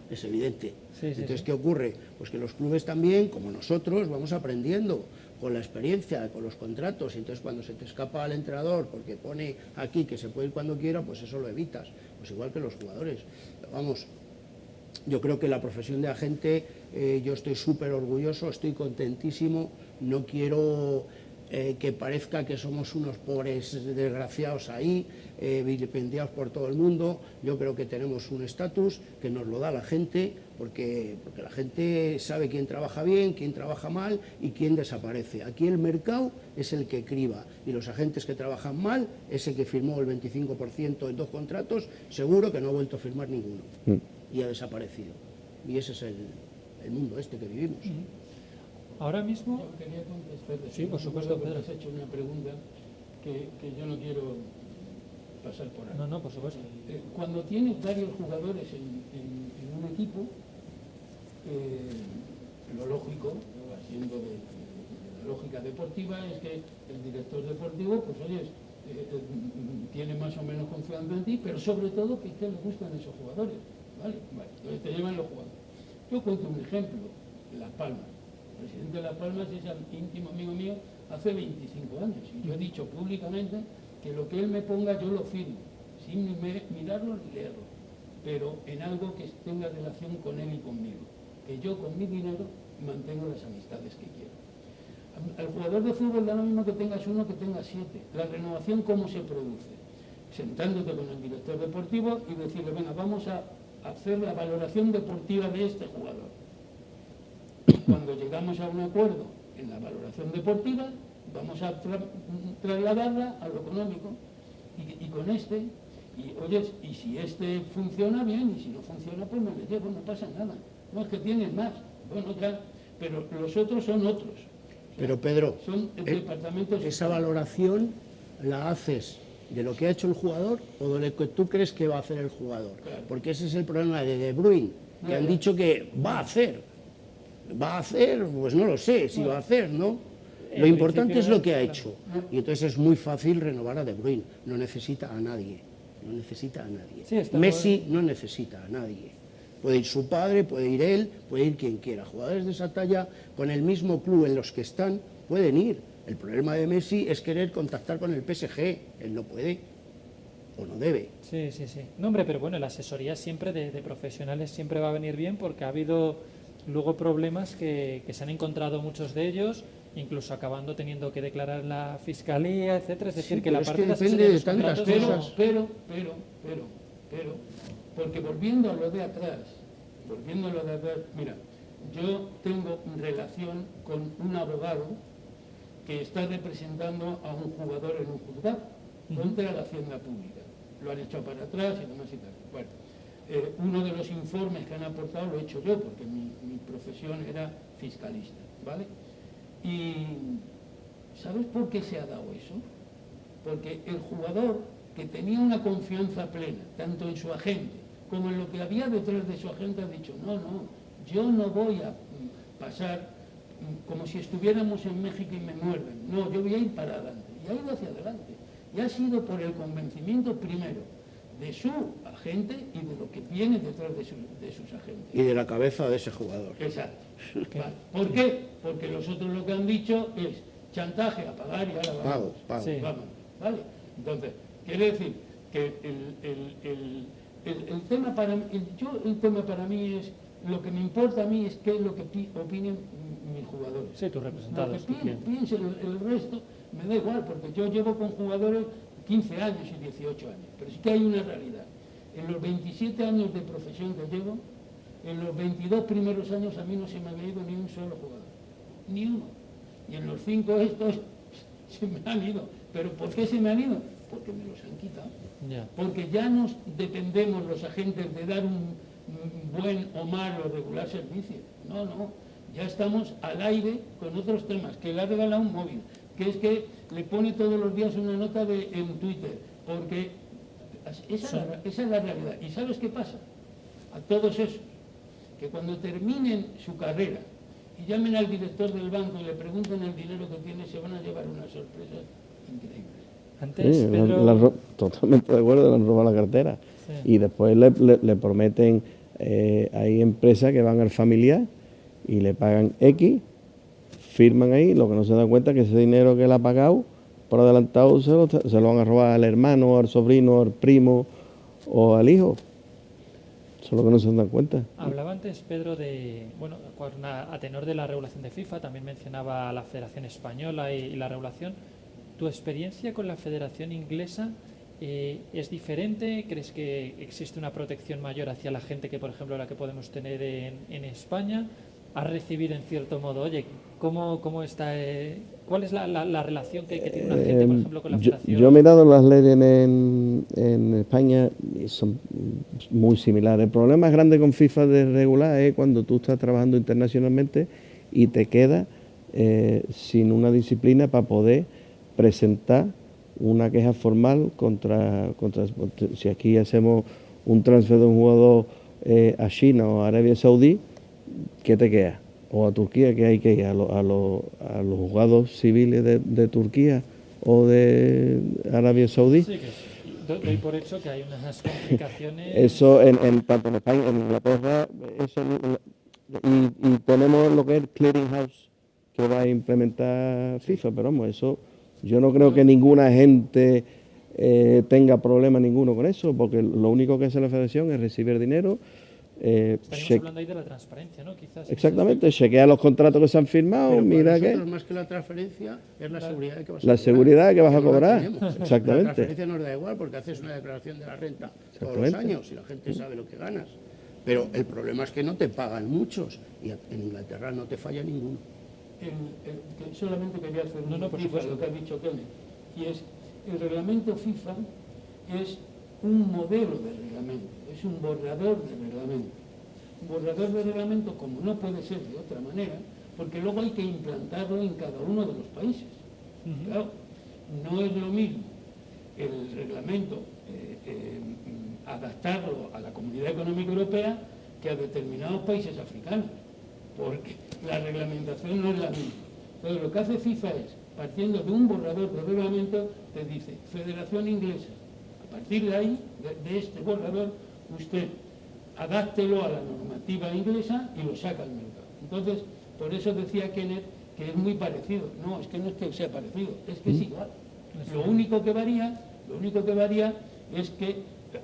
Es evidente. Entonces, ¿qué ocurre? Pues que los clubes también, como nosotros, vamos aprendiendo con la experiencia, con los contratos, y entonces cuando se te escapa al entrenador porque pone aquí que se puede ir cuando quiera, pues eso lo evitas, pues igual que los jugadores. Pero vamos, yo creo que la profesión de agente, yo estoy súper orgulloso, estoy contentísimo, no quiero que parezca que somos unos pobres desgraciados ahí, vilipendiados por todo el mundo. Yo creo que tenemos un estatus que nos lo da la gente, porque la gente sabe quién trabaja bien, quién trabaja mal y quién desaparece. Aquí el mercado es el que criba, y los agentes que trabajan mal, ese que firmó el 25% en 2 contratos, seguro que no ha vuelto a firmar ninguno y ha desaparecido. Y ese es el mundo este que vivimos. Ahora mismo... Yo quería contestar. Sí, por supuesto, Pedro. Has hecho una pregunta que yo no quiero pasar por ahí. No, por supuesto. Cuando tienes varios jugadores en un equipo, lo lógico, haciendo de la lógica deportiva, es que el director deportivo, pues oye, tiene más o menos confianza en ti, pero sobre todo que le gustan esos jugadores, ¿vale? Entonces te llevan los jugadores. Yo cuento un ejemplo, Las Palmas. El presidente de Las Palmas es íntimo amigo mío hace 25 años. Y yo he dicho públicamente que lo que él me ponga yo lo firmo, sin mirarlo ni leerlo, pero en algo que tenga relación con él y conmigo, que yo con mi dinero mantengo las amistades que quiero. Al jugador de fútbol da lo mismo que tengas uno que tengas 7. La renovación, ¿cómo se produce? Sentándote con el director deportivo y decirle, venga, vamos a hacer la valoración deportiva de este jugador. Y cuando llegamos a un acuerdo en la valoración deportiva, vamos a trasladarla a lo económico. Y con este, y oye, y si este funciona bien, y si no funciona, pues me le llevo, no pasa nada. No es que tienes más, bueno, ya, pero los otros son otros. O sea, pero Pedro, son departamentos. esa valoración la haces de lo que ha hecho el jugador o de lo que tú crees que va a hacer el jugador. Claro. Porque ese es el problema de Bruyne, que han dicho que va a hacer. Va a hacer, pues no lo sé si va a hacer, ¿no? Lo importante es lo que ha hecho. Y entonces es muy fácil renovar a De Bruyne. No necesita a nadie. No necesita a nadie. Sí, está Messi no necesita a nadie. Puede ir su padre, puede ir él, puede ir quien quiera. Jugadores de esa talla, con el mismo club en los que están, pueden ir. El problema de Messi es querer contactar con el PSG. Él no puede o no debe. Sí, sí, sí. No, hombre, pero bueno, la asesoría siempre de profesionales siempre va a venir bien porque ha habido luego problemas que se han encontrado muchos de ellos, incluso acabando teniendo que declarar en la fiscalía, etcétera. Es decir, Sí, que pero la es parte que de depende asesoría de los tantas contratos cosas. Pero, porque volviendo a lo de atrás, mira, yo tengo relación con un abogado que está representando a un jugador en un juzgado contra la hacienda pública. Lo han echado para atrás y demás y tal. Bueno, uno de los informes que han aportado lo he hecho yo, porque mi profesión era fiscalista, ¿vale? Y ¿sabes por qué se ha dado eso? Porque el jugador, que tenía una confianza plena, tanto en su agente como en lo que había detrás de su agente, ha dicho, no, yo no voy a pasar como si estuviéramos en México y me muerden, no, yo voy a ir para adelante, y ha ido hacia adelante, y ha sido por el convencimiento primero de su agente y de lo que viene detrás de sus agentes. Y de la cabeza de ese jugador. Exacto. Vale. ¿Por qué? Porque los otros lo que han dicho es chantaje a pagar y ahora vamos. Pago. Sí. Vamos, ¿vale? Entonces, quiere decir que el tema para mí, el tema para mí es, lo que me importa a mí es qué es lo que opinen mis jugadores. Sí, tus representados. Lo que piense el resto me da igual, porque yo llevo con jugadores 15 años y 18 años, pero sí que hay una realidad. En los 27 años de profesión que llevo, en los 22 primeros años a mí no se me había ido ni un solo jugador, ni uno. Y en los 5 estos se me han ido. ¿Pero por qué se me han ido? Porque me los han quitado. Ya. Porque ya nos dependemos los agentes de dar un buen o mal o regular servicio. No, ya estamos al aire con otros temas, que le ha regalado un móvil, que es que le pone todos los días una nota en Twitter, porque esa es la realidad. ¿Y sabes qué pasa? A todos esos, que cuando terminen su carrera y llamen al director del banco y le pregunten el dinero que tiene, se van a llevar una sorpresa increíble. Antes, Sí, Pedro... totalmente de acuerdo, le han robado la cartera. Sí. Y después le prometen, hay empresas que van al familiar y le pagan X, firman ahí, lo que no se dan cuenta es que ese dinero que él ha pagado por adelantado se lo van a robar al hermano, al sobrino, al primo o al hijo. Eso es lo que no se dan cuenta. Hablaba antes, Pedro, de, bueno, a tenor de la regulación de FIFA, también mencionaba a la Federación Española y la regulación. ¿Tu experiencia con la Federación Inglesa es diferente? ¿Crees que existe una protección mayor hacia la gente que, por ejemplo, la que podemos tener en España? ¿Has recibido en cierto modo, oye, cómo está, cuál es la relación que tiene una gente, por ejemplo, con la Federación? Yo he mirado las leyes en España y son muy similares. El problema más grande con FIFA de regular es cuando tú estás trabajando internacionalmente y te quedas sin una disciplina para poder presentar una queja formal contra si aquí hacemos un transfer de un jugador a China o a Arabia Saudí, ¿qué te queda? O a Turquía, que hay que ir a los juzgados civiles de Turquía o de Arabia Saudí. Sí, que doy por hecho que hay unas complicaciones. Eso tanto en España, en Inglaterra, y tenemos lo que es clearing house, que va a implementar FIFA, pero vamos, eso yo no creo que ninguna gente tenga problema ninguno con eso, porque lo único que hace la federación es recibir dinero. Estaríamos hablando ahí de la transparencia, ¿no? Quizás. Exactamente, chequea los contratos que se han firmado, Pero mira para que... nosotros, más que la transferencia, es la seguridad que vas a La cobrar. seguridad que vas a no la cobrar, tenemos. exactamente. La transferencia nos da igual porque haces una declaración de la renta todos los Exactamente. años y la gente sabe lo que ganas. Pero el problema es que no te pagan muchos y en Inglaterra no te falla ninguno. Que solamente quería hacer No, una por cifra supuesto. lo que ha dicho Kenneth, y es el reglamento FIFA es un modelo de reglamento, es un borrador de reglamento. Un borrador de reglamento como no puede ser de otra manera, porque luego hay que implantarlo en cada uno de los países. Claro, no es lo mismo el reglamento adaptarlo a la Comunidad Económica Europea que a determinados países africanos, porque la reglamentación no es la misma. Entonces lo que hace FIFA es, partiendo de un borrador de reglamento, te dice, Federación Inglesa, a partir de ahí, de este borrador, usted adáptelo a la normativa inglesa y lo saca al mercado. Entonces, por eso decía Kenneth que es muy parecido. No, es que no es que sea parecido, es que es igual. Lo único que varía es que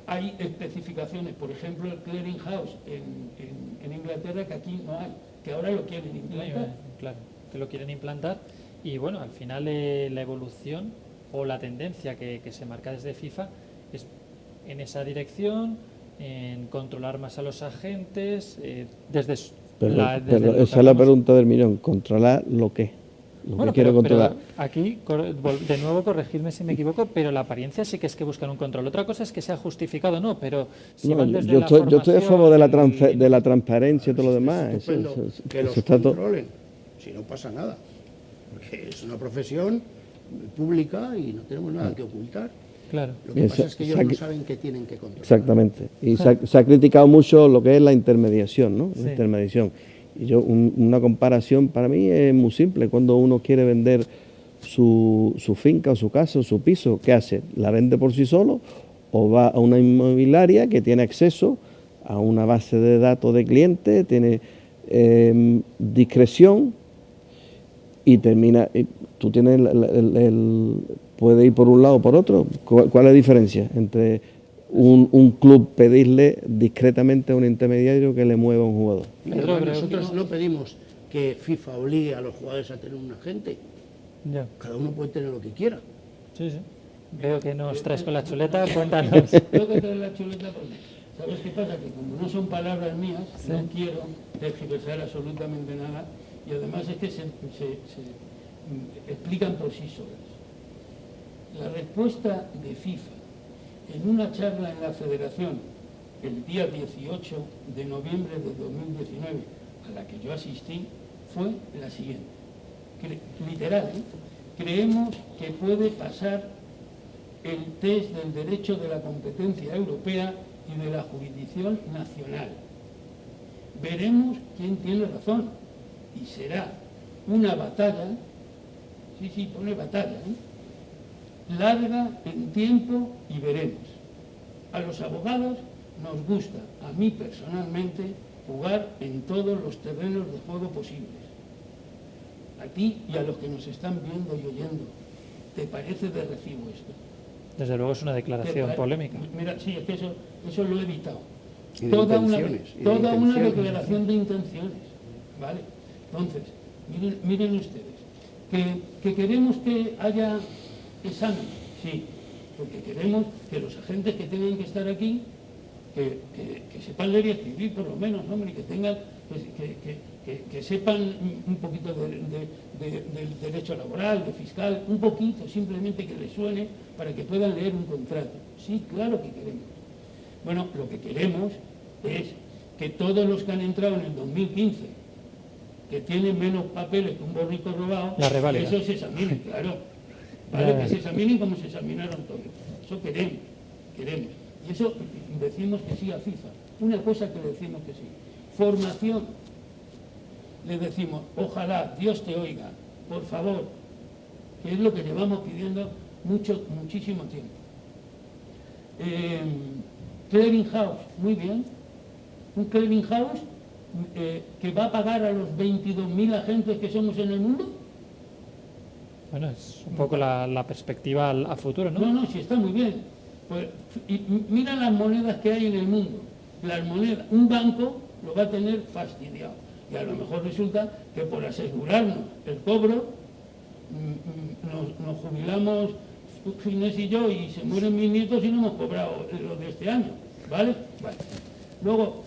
hay especificaciones, por ejemplo, el clearing house en Inglaterra, que aquí no hay, que ahora lo quieren implantar. Claro, que lo quieren implantar y bueno, al final la evolución o la tendencia que se marca desde FIFA es en esa dirección, en controlar más a los agentes, desde Pero lo esa que es la hablamos. pregunta del millón, ¿controlar lo qué? Lo Bueno, que quiere controlar. pero aquí, de nuevo, corregidme si me equivoco, pero la apariencia sí que es que buscan un control. Otra cosa es que sea justificado o no, pero si No, van desde yo la estoy a favor de la, formación de la transparencia y todo lo demás. Es estupendo que los está todo. controlen, si no pasa nada. Porque es una profesión pública y no tenemos nada que ocultar. Claro. Lo que pasa es que ellos no Exact- saben qué tienen que controlar. Exactamente. Y se ha criticado mucho lo que es la intermediación, ¿no? Sí. La intermediación. Y yo, una comparación para mí es muy simple. Cuando uno quiere vender su finca o su casa o su piso, ¿qué hace? ¿La vende por sí solo o va a una inmobiliaria que tiene acceso a una base de datos de clientes, tiene discreción y termina? Tú tienes puede ir por un lado o por otro. ¿Cuál es la diferencia entre un club pedirle discretamente a un intermediario que le mueva a un jugador? Mira, Pedro, creo nosotros no pedimos que FIFA obligue a los jugadores a tener un agente. Ya. Cada uno puede tener lo que quiera. Sí, sí. Veo que nos traes con la chuleta, cuéntanos. Tengo que traer la chuleta porque, ¿sabes qué pasa? Que como no son palabras mías, Sí. no quiero tergiversar absolutamente nada y además es que se explican por sí solas. La respuesta de FIFA en una charla en la Federación el día 18 de noviembre de 2019, a la que yo asistí, fue la siguiente. Literal, ¿eh? Creemos que puede pasar el test del derecho de la competencia europea y de la jurisdicción nacional. Veremos quién tiene razón y será una batalla, sí, pone batalla, larga en tiempo y veremos. A los abogados nos gusta, a mí personalmente, jugar en todos los terrenos de juego posibles. A ti y a los que nos están viendo y oyendo, ¿te parece de recibo esto? Desde luego es una declaración polémica. Mira, sí, es que eso lo he evitado. Y de Toda una intenciones. declaración de intenciones, ¿vale? Entonces, miren ustedes, que queremos que haya examen, sí, porque queremos que los agentes que tengan que estar aquí, que sepan leer y escribir por lo menos, hombre, y que tengan, que sepan un poquito del derecho laboral, de fiscal, un poquito, simplemente que les suene para que puedan leer un contrato. Sí, claro que queremos. Bueno, lo que queremos es que todos los que han entrado en el 2015, que tienen menos papeles que un borrico robado, La reválida. eso se examine, claro. ¿Vale? Que se examinen como se examinaron todos. Eso queremos. Y eso decimos que sí a FIFA. Una cosa que le decimos que sí. Formación. Le decimos, ojalá Dios te oiga, por favor, que es lo que llevamos pidiendo muchísimo tiempo. Clearing house, muy bien. Un clearing house que va a pagar a los 22.000 agentes que somos en el mundo? Bueno, es un poco la perspectiva a futuro, ¿no? No, sí, está muy bien. Pues, y mira las monedas que hay en el mundo. Las monedas, un banco lo va a tener fastidiado. Y a lo mejor resulta que por asegurarnos el cobro, nos jubilamos Ginés y yo y se mueren mis nietos y no hemos cobrado lo de este año. ¿Vale? Vale. Luego,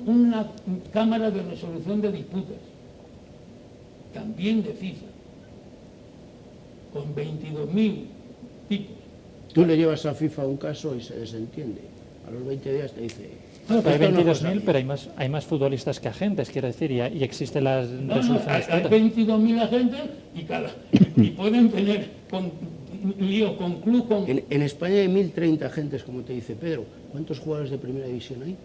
una cámara de resolución de disputas, también de FIFA, con 22.000 tipos. Tú le llevas a FIFA un caso y se desentiende. A los 20 días te dice... Bueno, pero hay "Esto no 22.000, pasa pero hay más futbolistas que agentes, quiero decir, y existen las resoluciones. Hay 22.000 agentes y pueden tener líos con club, con... En España hay 1.030 agentes, como te dice Pedro. ¿Cuántos jugadores de primera división hay?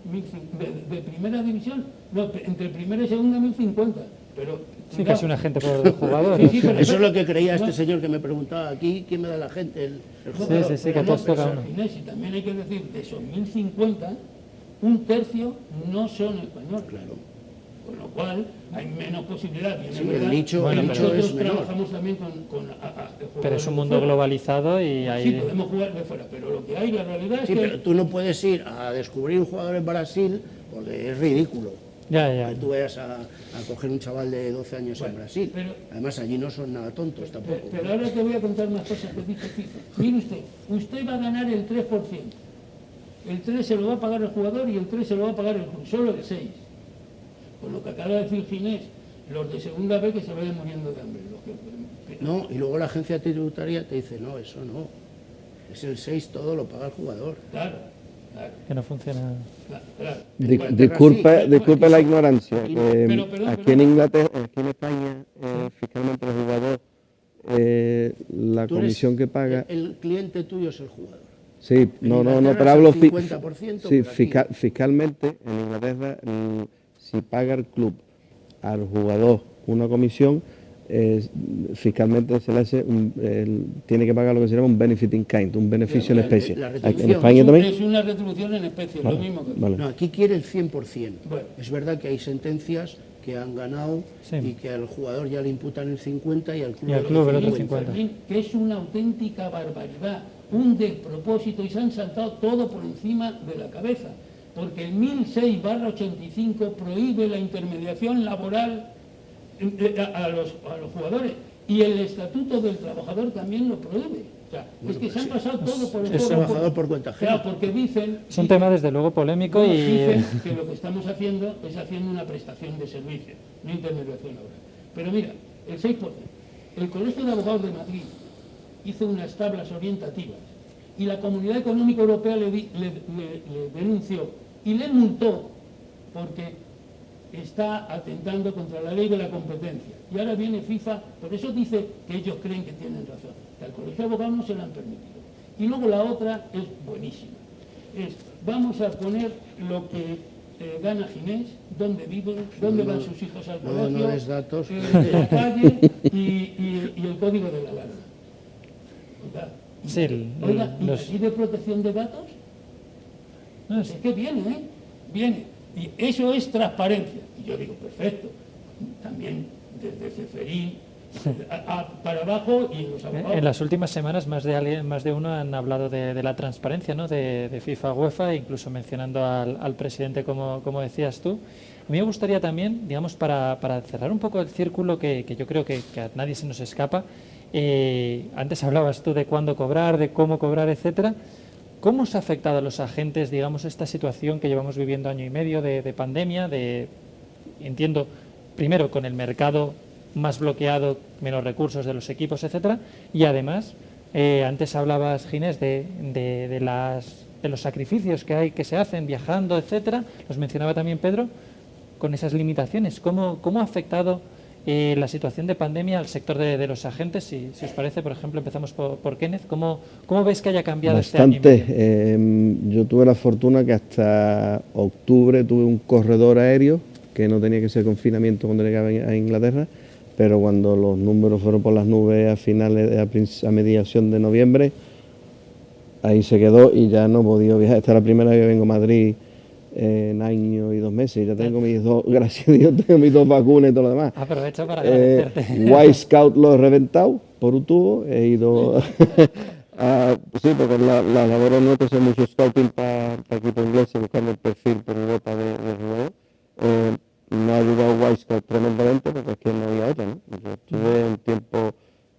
De primera división, no, entre primera y segunda 1.050, pero... Sí, casi un agente por jugador. Sí, pero Eso es lo que creía este señor que me preguntaba aquí, ¿quién me da la gente? El jugador. Sí, que todos toca uno. Y también hay que decir, de esos 1.050, un tercio no son españoles. Claro. Con lo cual hay menos posibilidad. Sí, el nicho, Bueno, el pero nicho nosotros es menor. trabajamos también con Pero es un jugadores mundo de fuera. globalizado y Sí, hay... podemos jugar de fuera, pero lo que hay, la realidad es Sí, que... pero tú no puedes ir a descubrir un jugador en Brasil porque es ridículo. Ya. Que tú vayas a coger un chaval de 12 años en Brasil. pero- Además, allí no son nada tontos tampoco. Pero ahora te voy a contar unas cosas que dice FIFA. Mire usted va a ganar el 3%. El 3 se lo va a pagar el jugador y el 3 se lo va a pagar el club, solo el 6. Con lo que acaba de decir Ginés, los de segunda B que se vayan muriendo de hambre. No, y luego la agencia tributaria te dice, no, eso no. Es el 6, todo lo paga el jugador. Claro. Que no funciona. Claro. Disculpe la ignorancia. Pero, aquí en Inglaterra, aquí en España, fiscalmente el jugador, la Tú eres- comisión que paga... El cliente tuyo es el jugador. Sí, En no, Inglaterra pero es hablo el 50%, sí, pero aquí- fiscalmente en Inglaterra, si paga el club al jugador una comisión, fiscalmente se le hace tiene que pagar lo que se llama un benefit in kind, un beneficio en especie. la Aquí en retribución. España también. Es una retribución en especie, lo mismo que... Vale. No, aquí quiere el 100%. Bueno. Es verdad que hay sentencias que han ganado Sí. y que al jugador ya le imputan el 50 y al club, Y al club el otro 50. 50. Que es una auténtica barbaridad, un despropósito, y se han saltado todo por encima de la cabeza, porque el 1006/85 prohíbe la intermediación laboral a los jugadores, y el Estatuto del Trabajador también lo prohíbe. O sea, es que se han pasado todo por el es forro. trabajador por cuenta ajena. Claro, porque dicen... Es un tema desde luego polémico y... Dicen que lo que estamos haciendo es haciendo una prestación de servicio, no intermediación laboral. Pero mira, el 6%. El Colegio de Abogados de Madrid hizo unas tablas orientativas y la Comunidad Económica Europea le denunció y le multó porque está atentando contra la ley de la competencia. Y ahora viene FIFA, por eso dice que ellos creen que tienen razón, que al Colegio de Abogados no se la han permitido. Y luego la otra es buenísima. Vamos a poner lo que gana Ginés, dónde vive, dónde van sus hijos al colegio, no des datos. la calle y el código de la alarma. Oiga, Sí, oiga, ¿y los- la ley de protección de datos? No, Es que viene, ¿eh? Viene. Y eso es transparencia. Y yo digo, perfecto. También desde Ceferín para abajo y los abogados. En las últimas semanas más de uno han hablado de la transparencia, ¿no? de FIFA, UEFA, incluso mencionando al presidente, como decías tú. A mí me gustaría también, digamos, para cerrar un poco el círculo que yo creo que a nadie se nos escapa, antes hablabas tú de cuándo cobrar, de cómo cobrar, etcétera. ¿Cómo os ha afectado a los agentes, digamos, esta situación que llevamos viviendo año y medio de pandemia, entiendo, primero con el mercado más bloqueado, menos recursos de los equipos, etcétera, y además, antes hablabas, Ginés, de los sacrificios que se hacen viajando, etcétera, los mencionaba también Pedro, con esas limitaciones. ¿Cómo ha afectado la situación de pandemia al sector de los agentes? Si os parece, por ejemplo, empezamos por Kenneth. ¿Cómo ves que haya cambiado este año y medio? Bastante. Yo tuve la fortuna que hasta octubre tuve un corredor aéreo, que no tenía que ser confinamiento cuando llegaba a Inglaterra, pero cuando los números fueron por las nubes a mediación de noviembre, ahí se quedó y ya no he podido viajar. Esta es la primera vez que vengo a Madrid en año y 2 meses. Ya tengo mis dos, gracias a Dios, tengo mis 2 vacunas y todo lo demás. Aprovecho para agradecerte. White Scout lo he reventado por un tubo. He ido sí, porque la labor nuestra es mucho scouting para equipos ingleses, buscando el perfil por Europa de jugador. Me ha ayudado White Scout tremendamente porque es que no había otra, ¿no? Yo estuve un tiempo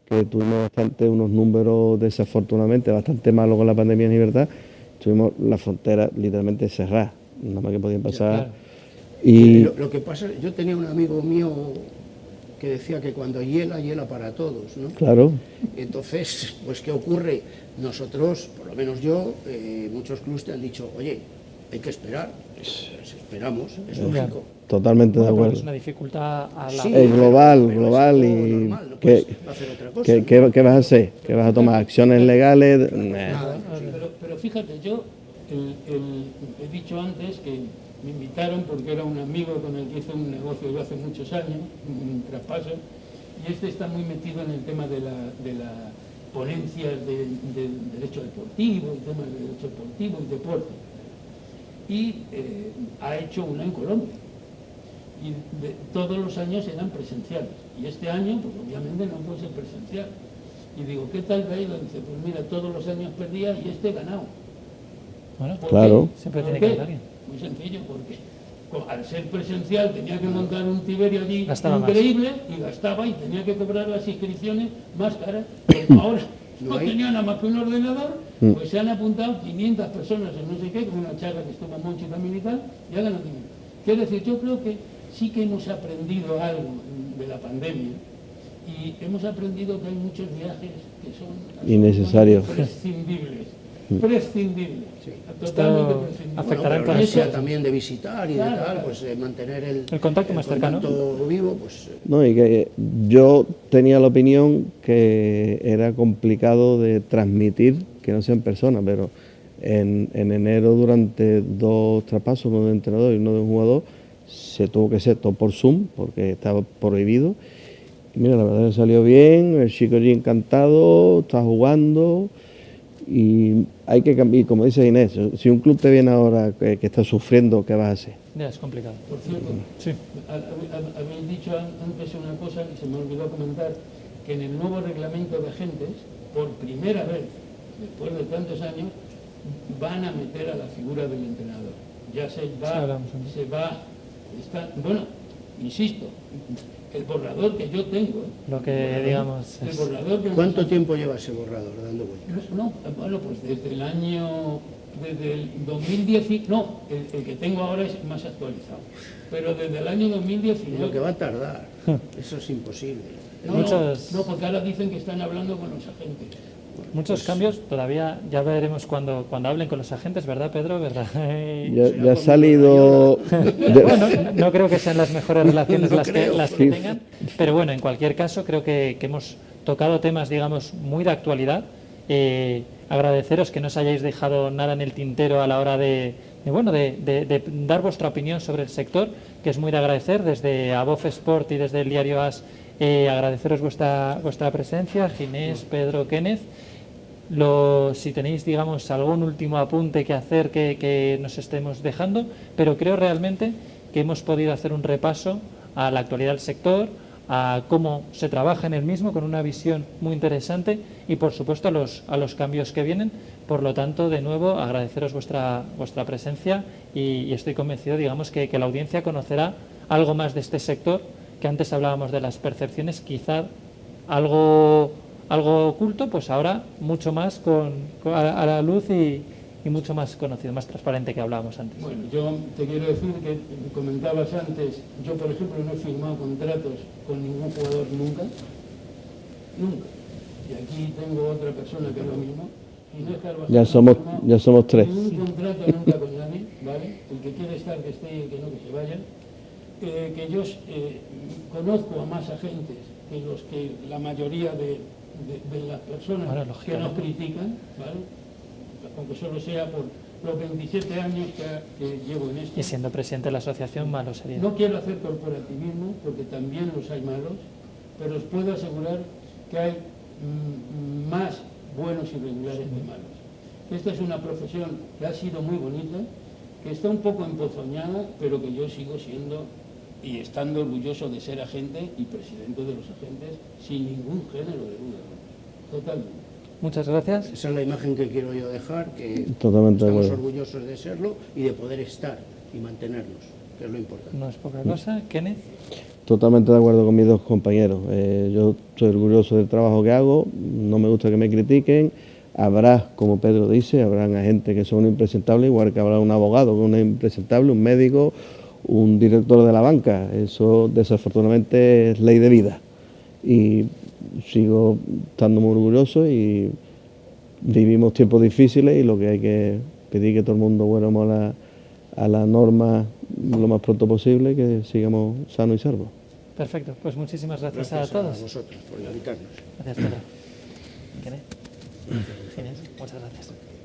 que tuvimos unos números desafortunadamente bastante malos con la pandemia en libertad. Tuvimos la frontera literalmente cerrada, nada más que podían pasar. Claro. Y lo que pasa, yo tenía un amigo mío que decía que cuando hiela, hiela para todos, ¿no? Claro. Entonces, pues ¿qué ocurre? Nosotros, por lo menos yo, muchos clubes te han dicho, oye, hay que esperar. Pues esperamos, es lógico. Totalmente de Bueno, acuerdo. pero es una dificultad a la... Sí, Es global, pero global es y normal, no puedes hacer otra cosa. ¿qué vas a hacer? ¿Qué vas a tomar? ¿Acciones legales? Nada. Pero fíjate, yo he dicho antes que me invitaron porque era un amigo con el que hice un negocio yo hace muchos años, un traspaso, y este está muy metido en el tema de la ponencia del derecho deportivo, el tema del derecho deportivo y deporte. Y ha hecho una en Colombia. Y todos los años eran presenciales. Y este año, pues obviamente no puede ser presencial. Y digo, ¿qué tal ha ido? Dice, pues mira, todos los años perdía y este he ganado. Bueno, ¿Por claro. qué? Siempre ¿Por tiene que qué? haber alguien. Muy sencillo, porque al ser presencial tenía que montar un Tiberio allí Gastaba más. increíble y gastaba y tenía que cobrar las inscripciones más caras. Como ahora no tenía nada más que un ordenador, pues se han apuntado 500 personas en no sé qué, con una charla que estuvo Monchi también y tal, y hagan lo mismo. Quiero decir, yo creo que sí que hemos aprendido algo de la pandemia y hemos aprendido que hay muchos viajes que son Innecesarios. prescindibles. Prescindibles. Sí. Totalmente Esto prescindibles. afectará Pero en la todas necesidad las- también de visitar y de Claro, tal, claro. pues mantener el contacto más cercano. contacto vivo, pues No, y que yo tenía la opinión que era complicado de transmitir, que no sea en persona, pero en enero durante 2 traspasos, uno de entrenador y uno de un jugador, se tuvo que hacer todo por Zoom, porque estaba prohibido. Y mira, la verdad que salió bien, el chico allí encantado, está jugando y hay que cambiar, como dice Inés, si un club te viene ahora que está sufriendo, ¿qué vas a hacer? Ya, es complicado. Por cierto, Sí. habéis dicho antes una cosa que se me olvidó comentar, que en el nuevo reglamento de agentes, por primera vez, después de tantos años, van a meter a la figura del entrenador. Ya Sí, hablamos antes. Bueno, insisto, el borrador que yo tengo, Lo que, digamos, el es- borrador que ¿cuánto nos- tiempo lleva ese borrador dando vueltas? No, bueno, pues desde el 2010, no, el que tengo ahora es más actualizado, pero desde el año Lo que 2019. va a tardar, eso es imposible. Muchos- Porque ahora dicen que están hablando con los agentes. Muchos cambios todavía, ya veremos cuando hablen con los agentes, ¿verdad, Pedro? ¿Verdad? Ya ha salido... Bueno, no creo que sean las mejores relaciones No las creo. que tengan, pero bueno, en cualquier caso creo que hemos tocado temas, digamos, muy de actualidad. Agradeceros que no os hayáis dejado nada en el tintero a la hora de dar vuestra opinión sobre el sector, que es muy de agradecer. Desde ABOF Sport y desde el diario AS, agradeceros vuestra presencia, Ginés, Pedro, Kenneth. Si tenéis, digamos, algún último apunte que hacer que nos estemos dejando, pero creo realmente que hemos podido hacer un repaso a la actualidad del sector, a cómo se trabaja en el mismo, con una visión muy interesante y, por supuesto, a los cambios que vienen. Por lo tanto, de nuevo, agradeceros vuestra presencia y estoy convencido, digamos, que la audiencia conocerá algo más de este sector, que antes hablábamos de las percepciones, quizá algo oculto, pues ahora mucho más a la luz y mucho más conocido, más transparente que hablábamos antes. Bueno, yo te quiero decir que comentabas antes, yo por ejemplo no he firmado contratos con ningún jugador nunca, y aquí tengo otra persona que es lo mismo. Inés Carvajal Ya somos 3. ningún contrato nunca con nadie, ¿vale? El que quiere estar que esté y el que no que se vaya. Que yo conozco a más agentes que los que la mayoría de las personas Bueno, que nos lógicamente. critican, ¿vale? Aunque solo sea por los 27 años que llevo en esto. Y siendo presidente de la asociación, malo sería. No quiero hacer corporativismo, porque también los hay malos, pero os puedo asegurar que hay más buenos y regulares que malos. Esta es una profesión que ha sido muy bonita, que está un poco empozoñada, pero que yo sigo siendo y estando orgulloso de ser agente y presidente de los agentes sin ningún género de duda. Totalmente. Muchas gracias. Esa es la imagen que quiero yo dejar, que Totalmente de estamos acuerdo. orgullosos de serlo y de poder estar y mantenernos, que es lo importante. No es poca cosa. Kenneth. Totalmente de acuerdo con mis dos compañeros. Yo estoy orgulloso del trabajo que hago, no me gusta que me critiquen. Habrá, como Pedro dice, habrán agentes que son impresentables, igual que habrá un abogado que es impresentable, un médico, un director de la banca. Eso desafortunadamente es ley de vida. Y sigo estando muy orgulloso y vivimos tiempos difíciles y lo que hay que pedir que todo el mundo vuelva a la norma lo más pronto posible y que sigamos sanos y salvos. Perfecto. Pues muchísimas gracias, Gracias a todos. a vosotros por invitarnos. Gracias, Pedro. Kenneth. Inés, muchas gracias.